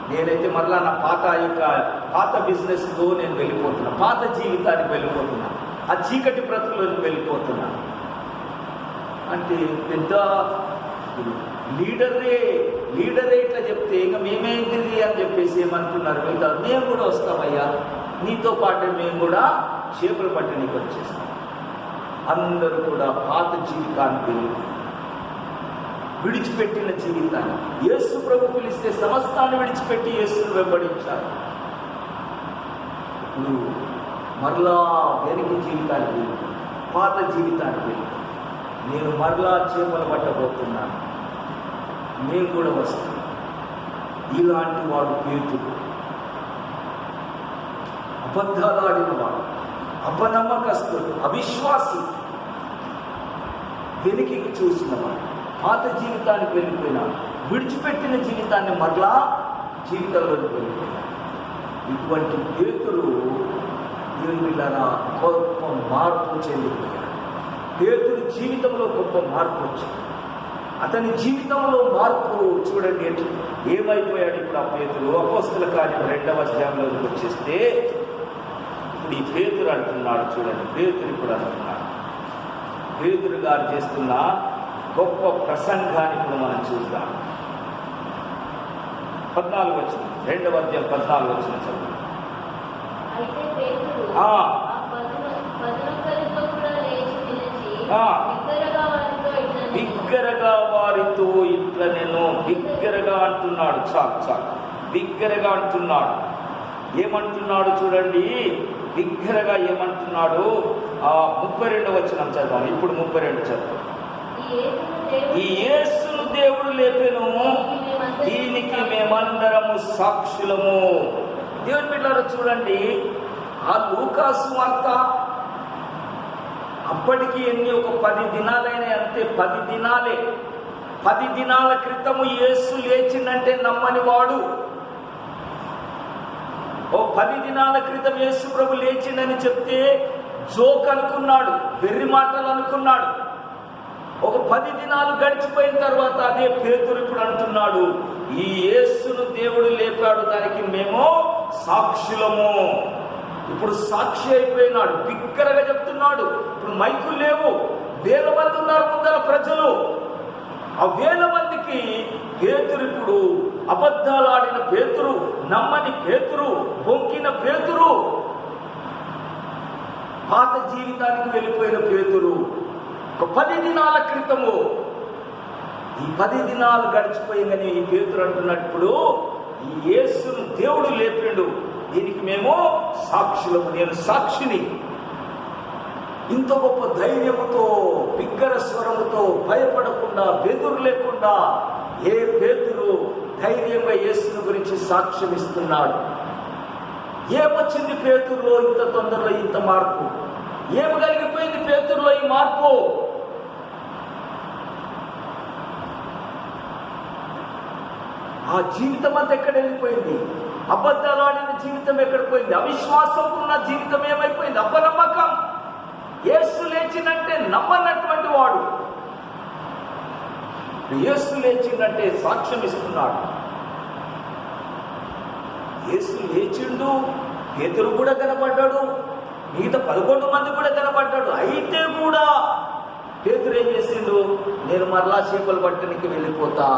నేనైతే మరలా నా పాత బిజినెస్లో నేను వెళ్ళిపోతున్నా, పాత జీవితానికి వెళ్ళిపోతున్నా, ఆ చీకటి బ్రతుకులోకి వెళ్ళిపోతున్నా అంటే పెద్ద లీడరే ఇట్లా చెప్తే ఇంకా మేమేంటిది అని చెప్పేసి ఏమంటున్నారు మిగతా, మేము కూడా వస్తామయ్యా, నీతో పాటే మేము కూడా చేపలు పట్టడానికి వచ్చేస్తాం. అందరూ కూడా పాత జీవితానికి విడిచిపెట్టిన జీవితాన్ని, యేసు ప్రభు పిలిస్తే సమస్తాన్ని విడిచిపెట్టి యేసును వెంబడించారు. ఇప్పుడు మరలా వెనక్కి జీవితానికి వెళ్ళి, పాత జీవితానికి వెళ్ళి, నేను మరలా చేపలు పట్టబోతున్నాను, నేను కూడా వస్తాను. ఇలాంటి వాడు పేతురు, అబద్ధాలు ఆడినవాడు, అపనమ్మకస్తుడు, అవిశ్వాసి, వెనక్కి చూసినవాడు, పాత జీవితానికి వెళ్ళిపోయినాడు, విడిచిపెట్టిన జీవితాన్ని మరలా జీవితంలోకి వెళ్ళిపోయినాడు. ఇటువంటి పేతురు దేవునిలారా గొప్ప మార్పు చెందిపోయాడు. పేతురు జీవితంలో గొప్ప మార్పు వచ్చింది. అతని జీవితంలో మార్పు చూడండి ఏమైపోయాడు. ఇప్పుడు ఆ పేతురు అపోస్తల కార్యం 2వ అధ్యాయంలోకి వచ్చేస్తే ఇప్పుడు ఈ పేతురు అంటున్నాడు, చూడండి, పేతురు ఇప్పుడు అంటున్నాడు, పేతురు గారు చేస్తున్న గొప్ప ప్రసంగాన్ని ఇప్పుడు మనం చూద్దాం. 14 వచ్చిన 2వ అధ్యాయం 14 వచ్చిన చదువు. అయితే పేతురు బిగ్గరగా వారితో ఇట్లా నేను బిగ్గరగా అంటున్నాడు. చాలు బిగ్గరగా అంటున్నాడు. ఏమంటున్నాడు చూడండి, బిగ్గరగా ఏమంటున్నాడు. 32వ వచనం చదవాలి. ఇప్పుడు 32 చదువు. ఈ యేసును దేవుడు లేపెను, దీనికి మేమందరము సాక్షులము. దేవుని బిడ్డలారా చూడండి, ఆ లూకాసు వార్త అప్పటికి ఒక 10 దినాలైనా, అంతే 10 దినాలే. 10 దినాల క్రితము యేసు లేచిందంటే నమ్మని వాడు. 10 దినాల క్రితం యేసు ప్రభు లేచిండని చెప్తే జోక్ అనుకున్నాడు, వెర్రి మాటలు అనుకున్నాడు. 10 దినాలు గడిచిపోయిన తర్వాత అదే పేతురు ఇప్పుడు అంటున్నాడు, ఈ యేసును దేవుడు లేపాడు, దానికి మేము సాక్షులము. ఇప్పుడు సాక్షి అయిపోయినాడు, బిగ్గరగా చెప్తున్నాడు. ఇప్పుడు మైకులు లేవు, 1000 మంది ఉన్నారు ముందర ప్రజలు. ఆ 1000 మందికి పేతురు ఇప్పుడు అబద్ధాలు ఆడిన పేతురు, నమ్మని పేతురు, బొంకిన పేతురు, పాత జీవితానికి వెళ్ళిపోయిన పేతురు 10 దినాల క్రితము. ఈ 10 దినాలు గడిచిపోయిందని ఈ పేతురు అంటున్నప్పుడు, ఈ యేసును దేవుడు లేపిండు, దీనికి మేము సాక్షులము, నేను సాక్షిని. ఇంత గొప్ప ధైర్యముతో, బిగ్గర స్వరముతో, భయపడకుండా, బెదురు లేకుండా ఏ పేతురు ధైర్యంగా యేసుని గురించి సాక్ష్యం ఇస్తున్నాడు. ఏమొచ్చింది పేతురులో ఇంత తొందరలో ఇంత మార్పు? ఏం కలిగిపోయింది పేతురులో ఈ మార్పు? ఆ జీవితం అంతా ఎక్కడ వెళ్ళిపోయింది? అబద్ధాలు ఆడిన జీవితం ఎక్కడ పోయింది? అవిశ్వాసం ఉన్న జీవితం ఏమైపోయింది? అపనమ్మకం. యేసు లేచిందంటే నమ్మనటువంటి వాడు, యేసు లేచిందంటే సాక్ష్యం ఇస్తున్నాడు. యేసు లేచిండు, పేతురు కూడా కనపడ్డాడు, మిగతా 11 మంది కూడా కనపడ్డాడు. అయితే కూడా పేతురు ఏం చేసిండు? నేను మరలా చేపలు పట్టడానికి వెళ్ళిపోతా,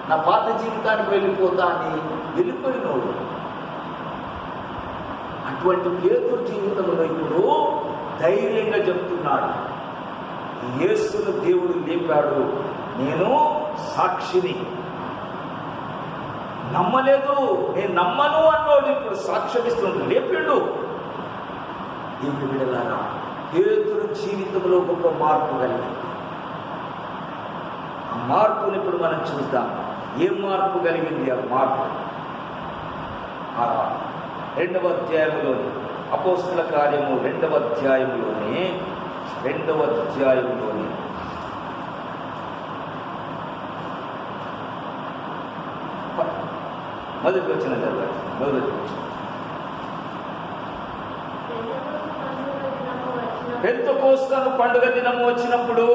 నా పాత జీవితానికి వెళ్ళిపోతా అని వెళ్ళిపోయినోడు. అటువంటి పేతురు జీవితంలో ఇప్పుడు ధైర్యంగా చెప్తున్నాడు, యేసును దేవుడు లేపాడు, నేను సాక్షిని. నమ్మలేదు, నేను నమ్మను అన్నోడు ఇప్పుడు సాక్ష్యమిస్తుండు, లేపిండు. దేవుని బిడ్డలారా, పేతురు జీవితంలో గొప్ప మార్పు కలిగింది. ఆ మార్పుని ఇప్పుడు మనం చూద్దాం. ఏం మార్పు కలిగింది? ఆ మార్పు ఆ 2వ అధ్యాయంలోని అపోస్తల కార్యము 2వ అధ్యాయంలోని మొదటి వచ్చిన జరగాలి. మొదటి పెంతెకోస్తు పండుగ దినము వచ్చినప్పుడు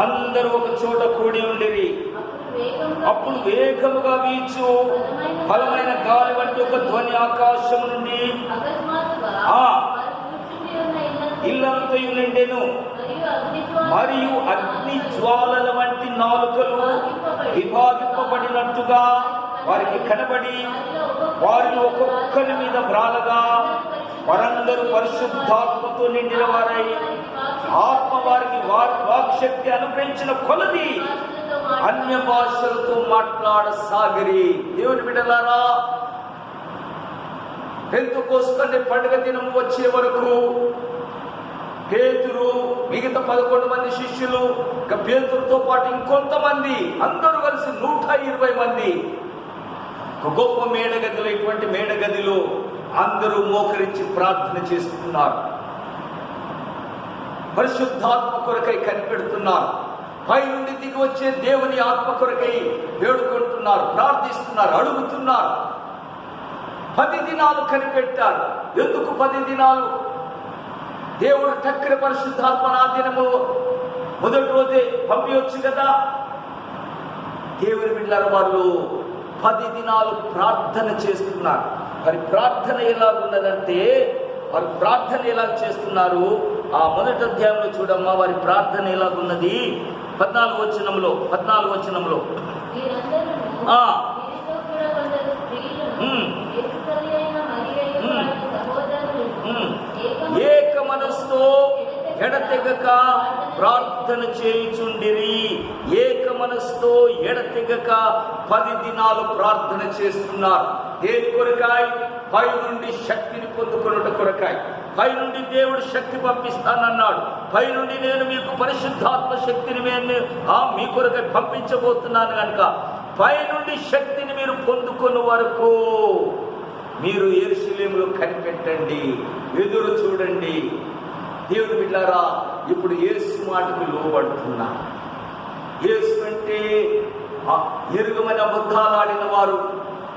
అందరూ ఒక చోట కూడి ఉండిరి. అప్పుడు వేగముగా వీచు బలమైన గాలి వంటి ఒక ధ్వని ఆకాశం నుండి ఇల్లంతయు నిండెను. మరియు అగ్ని జ్వాలల వంటి నాలుకలు విభాగింపబడినట్టుగా వారికి కనబడి వారిని ఒక్కొక్కరి మీద వ్రాలగా వారందరూ పరిశుద్ధాత్మతో నిండిన వారై ఆత్మ వారికి వాక్శక్తి అనుగ్రహించిన కొలది అన్య భాషలతో మాట్లాడసాగిరి. దేవుని బిడ్డలారా, పెంతెకోస్తు పండుగ దినం వచ్చే వరకు పేతురు, మిగతా 11 మంది శిష్యులు, ఇంకా పేతురుతో పాటు ఇంకొంతమంది అందరూ కలిసి 120 మంది ఒక గొప్ప మేడగదిలో, ఇటువంటి మేడగదిలో అందరూ మోకరించి ప్రార్థన చేస్తున్నారు. పరిశుద్ధాత్మ కొరకై కనిపెడుతున్నారు. పై నుండి దిగి వచ్చే దేవుని ఆత్మ కొరకై వేడుకుంటున్నారు, ప్రార్థిస్తున్నారు, అడుగుతున్నారు. 10 దినాలు కనిపెట్టారు. ఎందుకు 10 దినాలు? దేవుడు టక్కన పరిశుద్ధాత్మ ఆ దినము మొదటి రోజే పంపించవచ్చు కదా. దేవుని బిడ్డలారా, వాళ్ళు 10 దినాలు ప్రార్థన చేస్తున్నారు. మరి ప్రార్థన ఎలా ఉన్నదంటే, వారు ప్రార్థన ఎలా చేస్తున్నారు? ఆ మొదటి అధ్యాయంలో చూడమ్మా, వారి ప్రార్థన ఎలాగున్నది. 14వ వచనంలో ఏక మనస్సుతో ఎడతెగక ప్రార్థన చేయుచుండిరి. ఏక మనస్సుతో ఎడతెగక 10 దినాలు ప్రార్థన చేస్తున్నారు. దేని కొరకాయ్? పై నుండి శక్తిని పొందుకొనుట కొరకాయ్. పై నుండి దేవుడు శక్తి పంపిస్తానన్నాడు. పై నుండి నేను మీకు పరిశుద్ధాత్మ శక్తిని మీ కొరకై పంపించబోతున్నాను కనుక పై నుండి శక్తిని మీరు పొందుకున్న వరకు మీరు యెరూషలేములో కనిపెట్టండి, ఎదురు చూడండి. దేవుని బిడ్డలారా, ఇప్పుడు యేసు మాటకు లోబడుతున్నా. యేసు అంటే ఎరుగమని అబద్ధాలు ఆడిన వారు,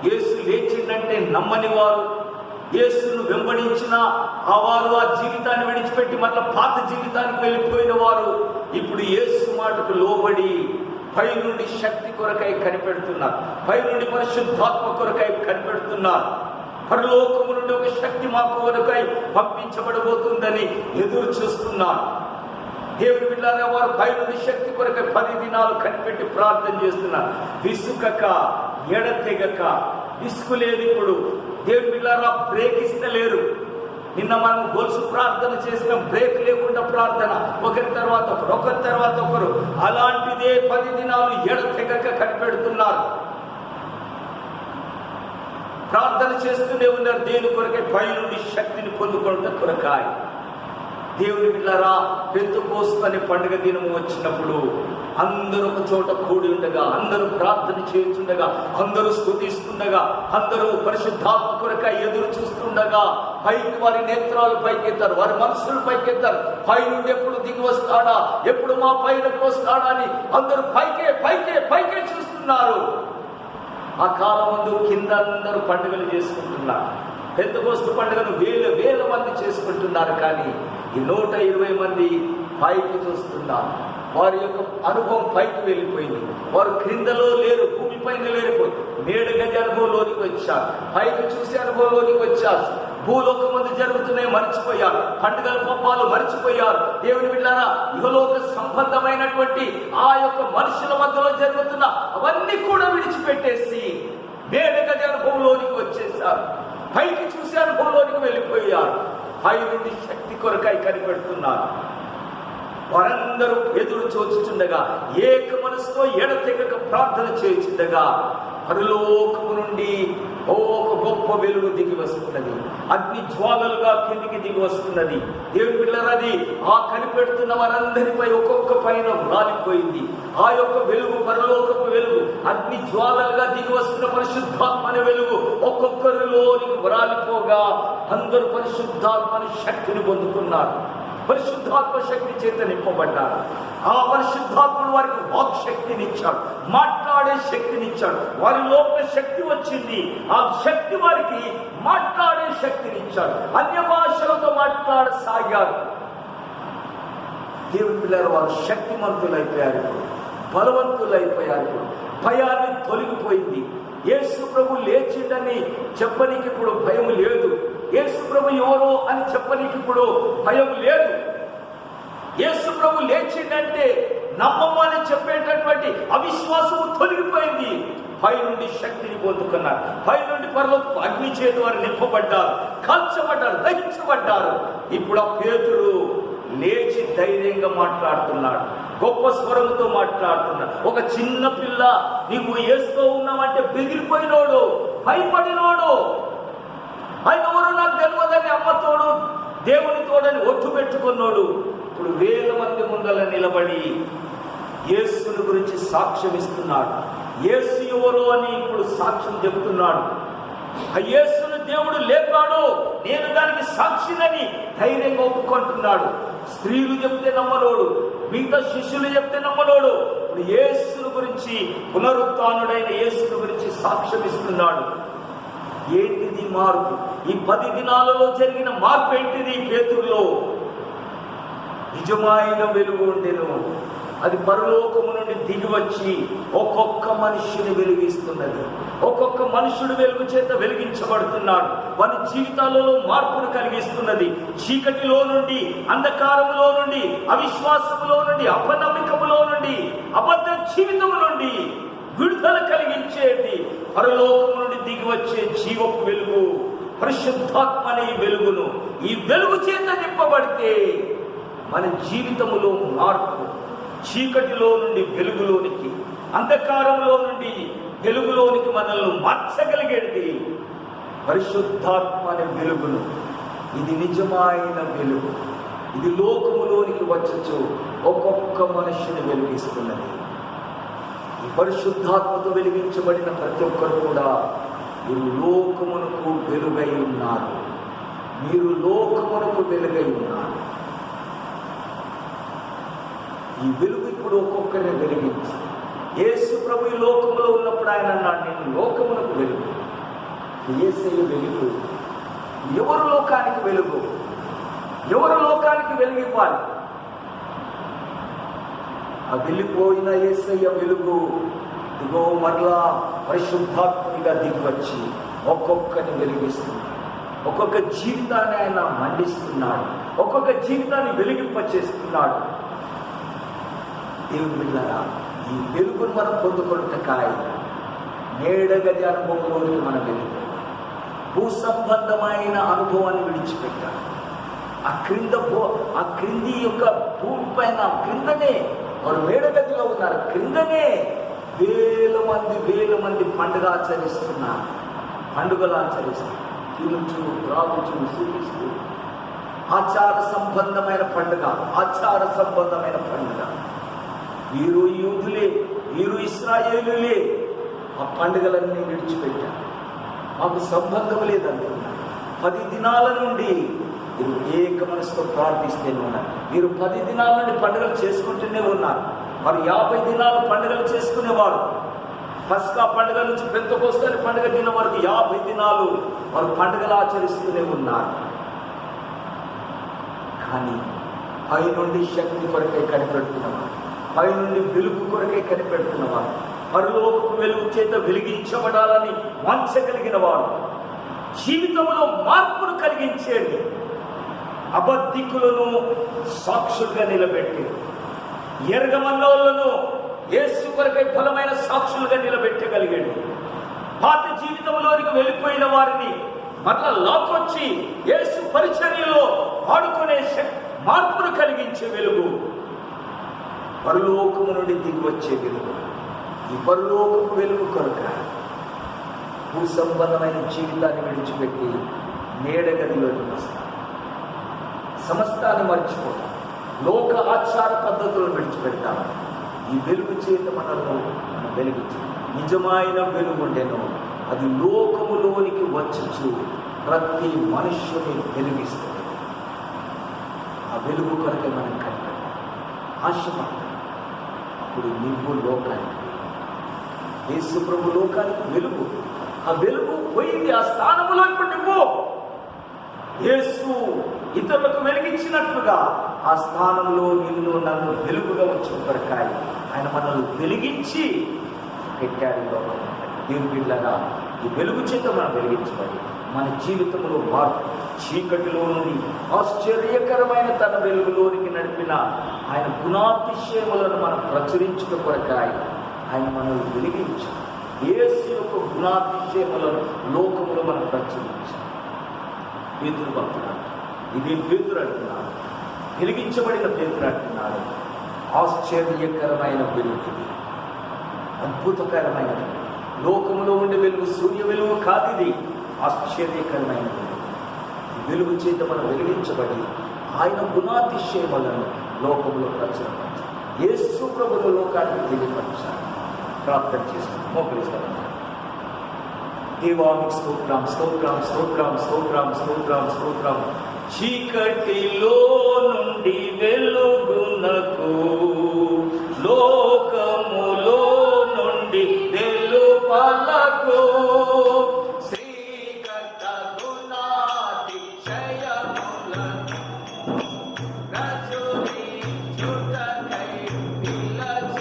యేసు లేచిందంటే నమ్మని వారు, యేసును వెంబడించిన వారు ఆ జీవితాన్ని విడిచిపెట్టి మళ్ళీ పాత జీవితానికి వెళ్ళిపోయిన వారు ఇప్పుడు యేసు మాటకు లోబడి పై నుండి శక్తి కొరకై కనిపెడుతున్నారు. పై నుండి పరిశుద్ధాత్మ కొరకై కనిపెడుతున్నారు. పరలోకము నుండి ఒక శక్తి మాకు కొరకై పంపించబడబోతుందని ఎదురు చూస్తున్నారు. దేవుని బిడ్డలారా, వారు పై నుండి శక్తి కొరకై 10 దినాలు కనిపెట్టి ప్రార్థన చేస్తున్నారు. విసుకక, ఎడతెగక. విసుగు లేదు ఇప్పుడు. దేవుని బిడ్డలారా, బ్రేక్ ఇస్తలేరు. నిన్న మనం గొలుసు ప్రార్థన చేసిన బ్రేక్ లేకుండా ప్రార్థన, ఒకరి తర్వాత ఒకరు. అలాంటిదే 10 దినాలు ఎడతెగక కనిపెడుతున్నారు. ప్రార్థన చేస్తూనే ఉన్నారు. దేని కొరకై? పై నుండి శక్తిని పొందుకోవడం కొరకాయ. దేవుని బిడ్డలారా, పెంతెకోస్తు అనే పండుగ దినము వచ్చినప్పుడు అందరూ ఒక చోట కూడి ఉండగా, అందరూ ప్రార్థన చేస్తుండగా, అందరూ స్తుతిస్తుండగా, అందరూ పరిశుద్ధాత్మ కొరకై ఎదురు చూస్తుండగా పైకి వారి నేత్రాలు పైకెత్తారు, వారి మనసులు పైకెత్తారు. పై నుండి ఎప్పుడు దిగి వస్తాడా, ఎప్పుడు మా పైనకు వస్తాడా అని అందరూ పైకే చూస్తున్నారు. ఆ కాలం ముందు కింద అందరూ పండుగలు చేసుకుంటున్నారు. పెంతెకోస్తు పండుగను వేల మంది చేసుకుంటున్నారు. కానీ ఈ 120 మంది పైకి చూస్తున్నారు. వారి యొక్క అనుభవం పైకి వెళ్ళిపోయింది. వారు క్రిందలో లేరు, భూమి పైన లేరు. మేడగది అనుభవంలోనికి వచ్చారు, పైకి చూసే అనుభవంలోనికి వచ్చారు. భూలోక ముందు జరుగుతున్నాయి మర్చిపోయారు, పండుగల పబ్బాలు మర్చిపోయారు. దేవుని బిడ్డలారా, ఇహలోక సంబంధమైనటువంటి ఆ యొక్క మనుషుల మధ్యలో జరుగుతున్న అవన్నీ కూడా విడిచిపెట్టేసి మేడగది అనుభవంలోనికి వచ్చేసారు. పైకి చూసే అనుభవంలోనికి వెళ్ళిపోయారు. పై నుండి శక్తి కొరకై కనిపెడుతున్నారు. వారందరూ ఎదురు చూచుచుండగా, ఏక మనసుతో ఎడతెగక ప్రార్థన చేయుచుండగా పరలోకము నుండి ఒక గొప్ప వెలుగు దిగి వస్తున్నది, అగ్ని జ్వాలలుగా కిందికి దిగి వస్తున్నది. దేవుని పిల్లలు, అది ఆ కనిపెడుతున్న వారందరిపై ఒక్కొక్క పైన రాలిపోయింది. ఆ యొక్క వెలుగు పరలోకపు వెలుగు, అగ్ని జ్వాలలుగా దిగి వస్తున్న పరిశుద్ధాత్మ అనే వెలుగు ఒక్కొక్కరిలోనికి రాలిపోగా అందరూ పరిశుద్ధాత్మని శక్తిని పొందుకున్నారు. పరిశుద్ధాత్మ శక్తి చేత నింపబడ్డారు. ఆ పరిశుద్ధాత్ముడు వారికి వాక్ శక్తినిచ్చాడు, మాట్లాడే శక్తినిచ్చాడు. వారి లోపల శక్తి వచ్చింది, ఆ శక్తి వారికి మాట్లాడే శక్తినిచ్చాడు. అన్య భాషలతో మాట్లాడసాగారు. దేవుని పిల్లలు, వారు శక్తిమంతులైపోయారు, బలవంతులైపోయారు. భయాన్ని తొలగిపోయింది. యేసు ప్రభు లేచిండని చెప్పనీకి ఇప్పుడు భయం లేదు. యేసు ప్రభు ఎవరో అని చెప్పనీకి ఇప్పుడు భయం లేదు. యేసు ప్రభు లేచిండంటే నమ్మమని చెప్పేటటువంటి అవిశ్వాసము తొలగిపోయింది. పై నుండి శక్తిని పొందుకున్నారు. పై నుండి పరలోకపు అగ్ని చేతి వారు నింపబడ్డారు, కాల్చబడ్డారు, దహించబడ్డారు. ఇప్పుడు ఆ పేతురు లేచి ధైర్యంగా మాట్లాడుతున్నాడు, గొప్ప స్వరంతో మాట్లాడుతున్నాడు. ఒక చిన్న పిల్ల నీకు యేసుతో ఉన్నామంటే బెదిరిపోయినోడు, భయపడినోడు, ఆయన ఎవరు నాకు తెలియదని అమ్మతోడు దేవునితోడని ఒట్టు పెట్టుకున్నాడు. ఇప్పుడు వేల మంది ముందర నిలబడి యేసుని గురించి సాక్ష్యం ఇస్తున్నాడు. యేసు ఎవరు అని ఇప్పుడు సాక్ష్యం చెబుతున్నాడు. ఆ యేసును దేవుడు లేపాడు, నేను దానికి సాక్షినని ధైర్యంగా ఒప్పుకుంటున్నాడు. స్త్రీలు చెప్తే నమ్మలోడు, మిగతా శిష్యులు చెప్తే నమ్మలోడు. ఇప్పుడు యేసును గురించి, పునరుత్థానుడైన యేసును గురించి సాక్ష్యం ఇస్తున్నాడు. ఏంటిది మార్పు? ఈ 10 దినాలలో జరిగిన మార్పు ఏంటిది? పేతురులో నిజమైన వెలుగు ఉండెను. అది పరలోకము నుండి దిగి వచ్చి ఒక్కొక్క మనిషిని వెలిగిస్తున్నది. ఒక్కొక్క మనుషుడు వెలుగు చేత వెలిగించబడుతున్నాడు. వారి జీవితాలలో మార్పును కలిగిస్తున్నది. చీకటిలో నుండి, అంధకారములో నుండి, అవిశ్వాసములో నుండి, అపనమ్మకములో నుండి, అబద్ధ జీవితము నుండి విడుదల కలిగించేది పరలోకము నుండి దిగి వచ్చే జీవపు వెలుగు, పరిశుద్ధాత్మ అనే ఈ వెలుగును, ఈ వెలుగు చేత నింపబడితే మన జీవితములో మార్పు, చీకటిలో నుండి వెలుగులోనికి, అంధకారంలో నుండి వెలుగులోనికి మనల్ని మార్చగలిగేది పరిశుద్ధాత్మ అనే వెలుగును. ఇది నిజమైన వెలుగు. ఇది లోకములోనికి వచ్చచ్చు ఒక్కొక్క మనిషిని వెలిగిస్తున్నది. ఈ పరిశుద్ధాత్మతో వెలిగించబడిన ప్రతి ఒక్కరు కూడా మీరు లోకమునకు వెలుగై ఉన్నారు. మీరు లోకమునకు వెలుగై ఉన్నారు. ఈ వెలుగు ఇప్పుడు ఒక్కొక్కరిని వెలిగించి, యేసు ప్రభు ఈ లోకములో ఉన్నప్పుడు ఆయన అన్నాడు, నేను లోకమునకు వెలుగు. యేసయ్య వెలుగు. ఎవరు లోకానికి వెలుగు? ఎవరు లోకానికి వెలిగివ్వాలి? ఆ వెళ్ళిపోయిన యేసయ్య వెలుగు ఇదిగో మరలా పరిశుద్ధాత్మునిగా దిగివచ్చి ఒక్కొక్కరిని వెలిగిస్తున్నాడు. ఒక్కొక్క జీవితాన్ని ఆయన మండిస్తున్నాడు. ఒక్కొక్క జీవితాన్ని వెలిగింపచేస్తున్నాడు. దేవుని బిడ్డలారా, ఈ వెలుగును మనం పొందుకొనుటకాయ నేడగది అనుభవంలోనికి మనం వెళ్ళిపోయాం. భూ సంబంధమైన అనుభవాన్ని విడిచిపెట్టాడు. ఆ క్రింది యొక్క భూమి పైన క్రిందనే వారు మేడగదిలో ఉన్నారు. క్రిందనే వేల మంది పండుగ ఆచరిస్తున్నారు. పండుగలు ఆచరిస్తున్నారు. తినుచు, త్రాగుచు, సూచిస్తూ ఆచార సంబంధమైన పండుగ, ఆచార సంబంధమైన పండుగ. వీరు యూదులే, వీరు ఇశ్రాయేలులే. ఆ పండుగలన్నీ విడిచిపెట్టారు. మాకు సంబంధం లేదంటున్నారు. 10 దినాల నుండి మీరు ఏక మనసుతో ప్రార్థిస్తూనే ఉన్నారు. మీరు 10 దినాల నుండి పండుగలు చేసుకుంటూనే ఉన్నారు. వారు 50 దినాలు పండుగలు చేసుకునేవారు. పస్కా పండుగ నుంచి పెంతెకోస్తు పండుగ దినం వరకు 50 దినాలు వారు పండుగలు ఆచరిస్తూనే ఉన్నారు. కానీ పై నుండి శక్తి కొరకై కనిపెడుతున్నవారు, పై నుండి వెలుగు కొరకై కనిపెడుతున్నవారు, పరలోకపు వెలుగు చేత వెలిగించబడాలని వాంఛగలిగిన వారు, జీవితంలో మార్పును కలిగించేది, అబద్ధికులను సాక్షులుగా నిలబెట్టి, ఎరగమన్నోళ్లను యేసు కొరకై ఫలమైన సాక్షులుగా నిలబెట్టగలిగాడు. పాత జీవితంలోనికి వెళ్ళిపోయిన వారిని మరలా లాక్కొచ్చి యేసు పరిచర్యలో వాడుకునే మార్పును కలిగించే వెలుగు, పరలోకము నుండి దిగి వచ్చే వెలుగు. ఈ పరలోకపు వెలుగు కొరక భూ సంబంధమైన జీవితాన్ని విడిచిపెట్టి మేడగదిలోకి వస్తాం. సమస్తాన్ని మర్చిపోతాం. లోక ఆచార పద్ధతులను విడిచిపెడతాం. ఈ వెలుగు చేత మనల్ని మనం వెలిగించి నిజమైన వెలుగు ఉండేను. అది లోకములోనికి వచ్చి ప్రతి మనుష్యుని వెలిగిస్తుంది. ఆ వెలుగు కొరకే మనం కనిపెట్టాలి, ఆశపడతాం. అప్పుడు నువ్వు లోకానికి, యేసు ప్రభు లోకానికి వెలుగు. ఆ వెలుగు పోయింది, ఆ స్థానంలో ఇప్పుడు నువ్వు యేసు ఇతరులకు వెలిగించినట్లుగా ఆ స్థానంలో నిన్ను నన్ను వెలుగుగా వచ్చిన కొరకాయ ఆయన మనల్ని వెలిగించి పెట్టాడు లోకం. దేవుని బిడ్డలారా, ఈ వెలుగు చేత మనం వెలిగించబడి మన జీవితంలో మార్పు, చీకటిలో నుండి ఆశ్చర్యకరమైన తన వెలుగులోనికి నడిపిన ఆయన గుణాతిశయములను మనం ప్రచురించుట కొరకాయ ఆయన మనల్ని వెలిగించాడు. యేసు యొక్క గుణాతిశయములను లోకంలో మనం ప్రచురించాలి. పేతురు భక్తుడు ఇది పేతురు అంటున్నాడు, వెలిగించబడిన పేతురు అంటున్నాడు. ఆశ్చర్యకరమైన వెలుగు, అద్భుతకరమైన లోకములో ఉండే వెలుగు సూర్య వెలుగు కాదు, ఇది ఆశ్చర్యకరమైన వెలుగు. ఈ వెలుగు చేత మనం వెలిగించబడి ఆయన గుణాతిశయములను లోకములో ప్రచురించాలి. యేసు ప్రభువు లోకానికి తెలియపరచాలి. ప్రార్థన చేస్తాం, మోకరిస్తాం. దేవానికి స్తోత్రం, స్తోత్రం, స్తోత్రం, స్తోత్రం, స్తోత్రం, స్తోత్రం. చీకటిలో నుండి వెలుగునకు, లోకములో నుండి వెలుపలకు, శ్రీకట గుణాతిశయములను ప్రచురించుటకై పిలచినది.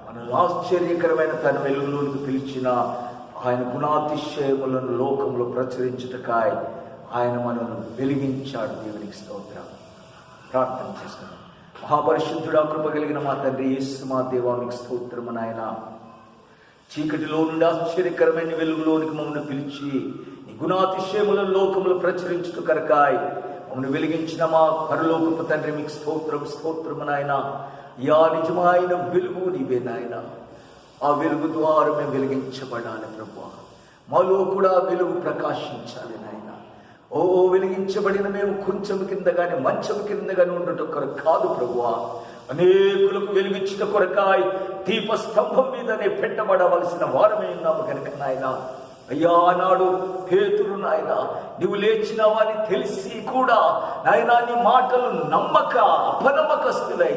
మనల్ని ఆశ్చర్యకరమైన తన వెలుగులోనికి పిలిచిన ఆయన గుణాతిశయములను లోకంలో ప్రచురించుటకాయ ఆయన మనల్ని వెలిగించాడు. దేవునికి స్తోత్రం. ప్రార్థన చేస్తున్నాం. మహాపరిశుద్ధుడా, కృప కలిగిన మా తండ్రి యేసు మా దేవానికి స్తోత్రము. నాయన, చీకటిలో నుండి ఆశ్చర్యకరమైన వెలుగులోనికి మమ్మల్ని పిలిచి నీ గుణాతిశయములను లోకములు ప్రచురించుట కరకాయ మమ్మల్ని వెలిగించిన మా పరలోకపు తండ్రి మీకు స్తోత్రం, స్తోత్రము. నాయన, యా నిజమైన వెలుగు నీవే నాయన. ఆ వెలుగు ద్వారా మేము వెలిగించబడాలి ప్రభువా. మాలో కూడా వెలుగు ప్రకాశించాలి నాయన. ఓ వెలిగించబడిన మేము కొంచెం కింద కానీ మంచం కింద కానీ ఉండటం కొరకు కాదు ప్రభువా, అనేకులకు వెలిగించిన కొరకాయ దీపస్తంభం మీదనే పెట్టబడవలసిన వారమే ఉన్నాము కనుక నాయన, అయ్యా ఆనాడు పేతురు నాయన నువ్వు లేచినావని తెలిసి కూడా నాయనా నీ మాటలు నమ్మక అపనమ్మకస్తులై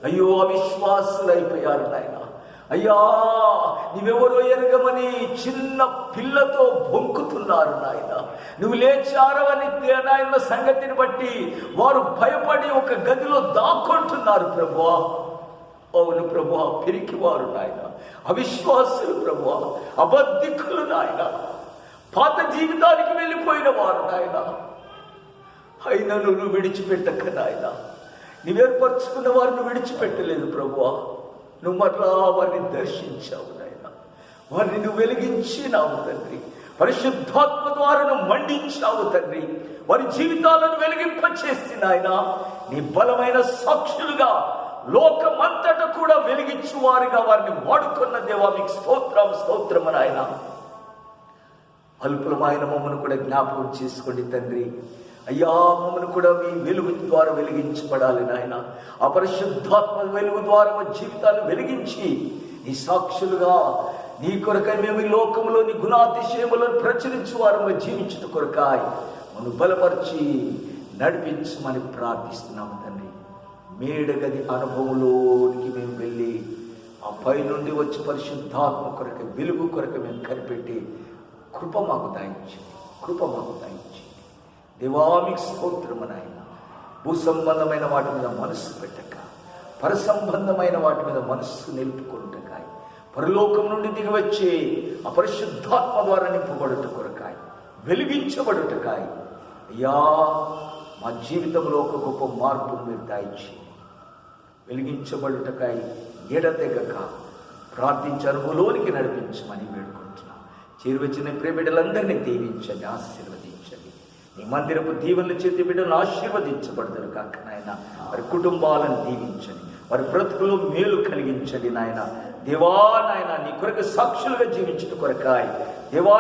అయ్యో అవిశ్వాసులైపోయారు నాయన. అయ్యా నీవెవరో ఎరగమని చిన్న పిల్లతో బొంకుతున్నారు నాయన. నువ్వు లేచారవని నాయన సంగతిని బట్టి వారు భయపడి ఒక గదిలో దాక్కుంటున్నారు ప్రభువా. అవును ప్రభువా, పిరికివారు నాయన, అవిశ్వాసులు ప్రభువా, అబద్ధికులు నాయన, పాత జీవితానికి వెళ్ళిపోయిన వారు నాయన. అయినా నువ్వు విడిచిపెట్టక నాయన, నువ్వేర్పరచుకున్న వారిని విడిచిపెట్టలేదు ప్రభువా. నువ్వు మరలా వారిని దర్శించావు నాయన, వారిని నువ్వు వెలిగించినావు తండ్రి. పరిశుద్ధాత్మ ద్వారా నువ్వు మండించావు తండ్రి. వారి జీవితాలను వెలిగింపచేసి నాయన నీ బలమైన సాక్షులుగా లోకమంతటా కూడా వెలిగించు వారిగా వారిని వాడుకున్న దేవా మీకు స్తోత్రము నాయన. అల్పులమైన మమ్మను కూడా జ్ఞాపకం చేసుకోండి తండ్రి. అయ్యా మమ్మను కూడా మీ వెలుగు ద్వారా వెలిగించబడాలి నాయన. ఆ పరిశుద్ధాత్మ వెలుగు ద్వారా మా జీవితాలు వెలిగించి నీ సాక్షులుగా నీ కొరకై మేము ఈ లోకంలో నీ గుణాతిశయములను ప్రచురించు వారు జీవించుట కొరకాయ మనం బలపరిచి నడిపించమని ప్రార్థిస్తున్నాము తండ్రి. మేడగది అనుభవంలోనికి మేము వెళ్ళి ఆ పై నుండి వచ్చి పరిశుద్ధాత్మ కొరకు వెలుగు కొరకు మేము కనిపెట్టి కృప మాకు దయించండి. దేవా మీకు స్తోత్రము నాయన. భూ సంబంధమైన వాటి మీద మనస్సు పెట్టక, పర సంబంధమైన వాటి మీద మనస్సు నిలుపుకుంటకాయ, పరలోకం నుండి దిగివచ్చే ఆ పరిశుద్ధాత్మ ద్వారా నింపబడుట కొరకాయ, వెలిగించబడుటకాయ అయ్యా మా జీవితంలో ఒక గొప్ప మార్పును మీరు దయచేయండి. వెలిగించబడుటకాయ ఎడతెగక ప్రార్థించే అనుభవంలోనికి నడిపించమని వేడుకుంటున్నాం. చేరువచ్చిన ప్రియ బిడ్డలందరినీ దీవించండి, ఆశీర్వదించండి. నీ మందిరపు దీవెనల చేతి బిడ్డలను ఆశీర్వదించబడతారు కాక నాయన. వారి కుటుంబాలను దీవించండి, వారి బ్రతుకులో మేలు కలిగించండి నాయన. దేవా నాయన నీ కొరకు సాక్షులుగా జీవించడం కొరకాయ దేవా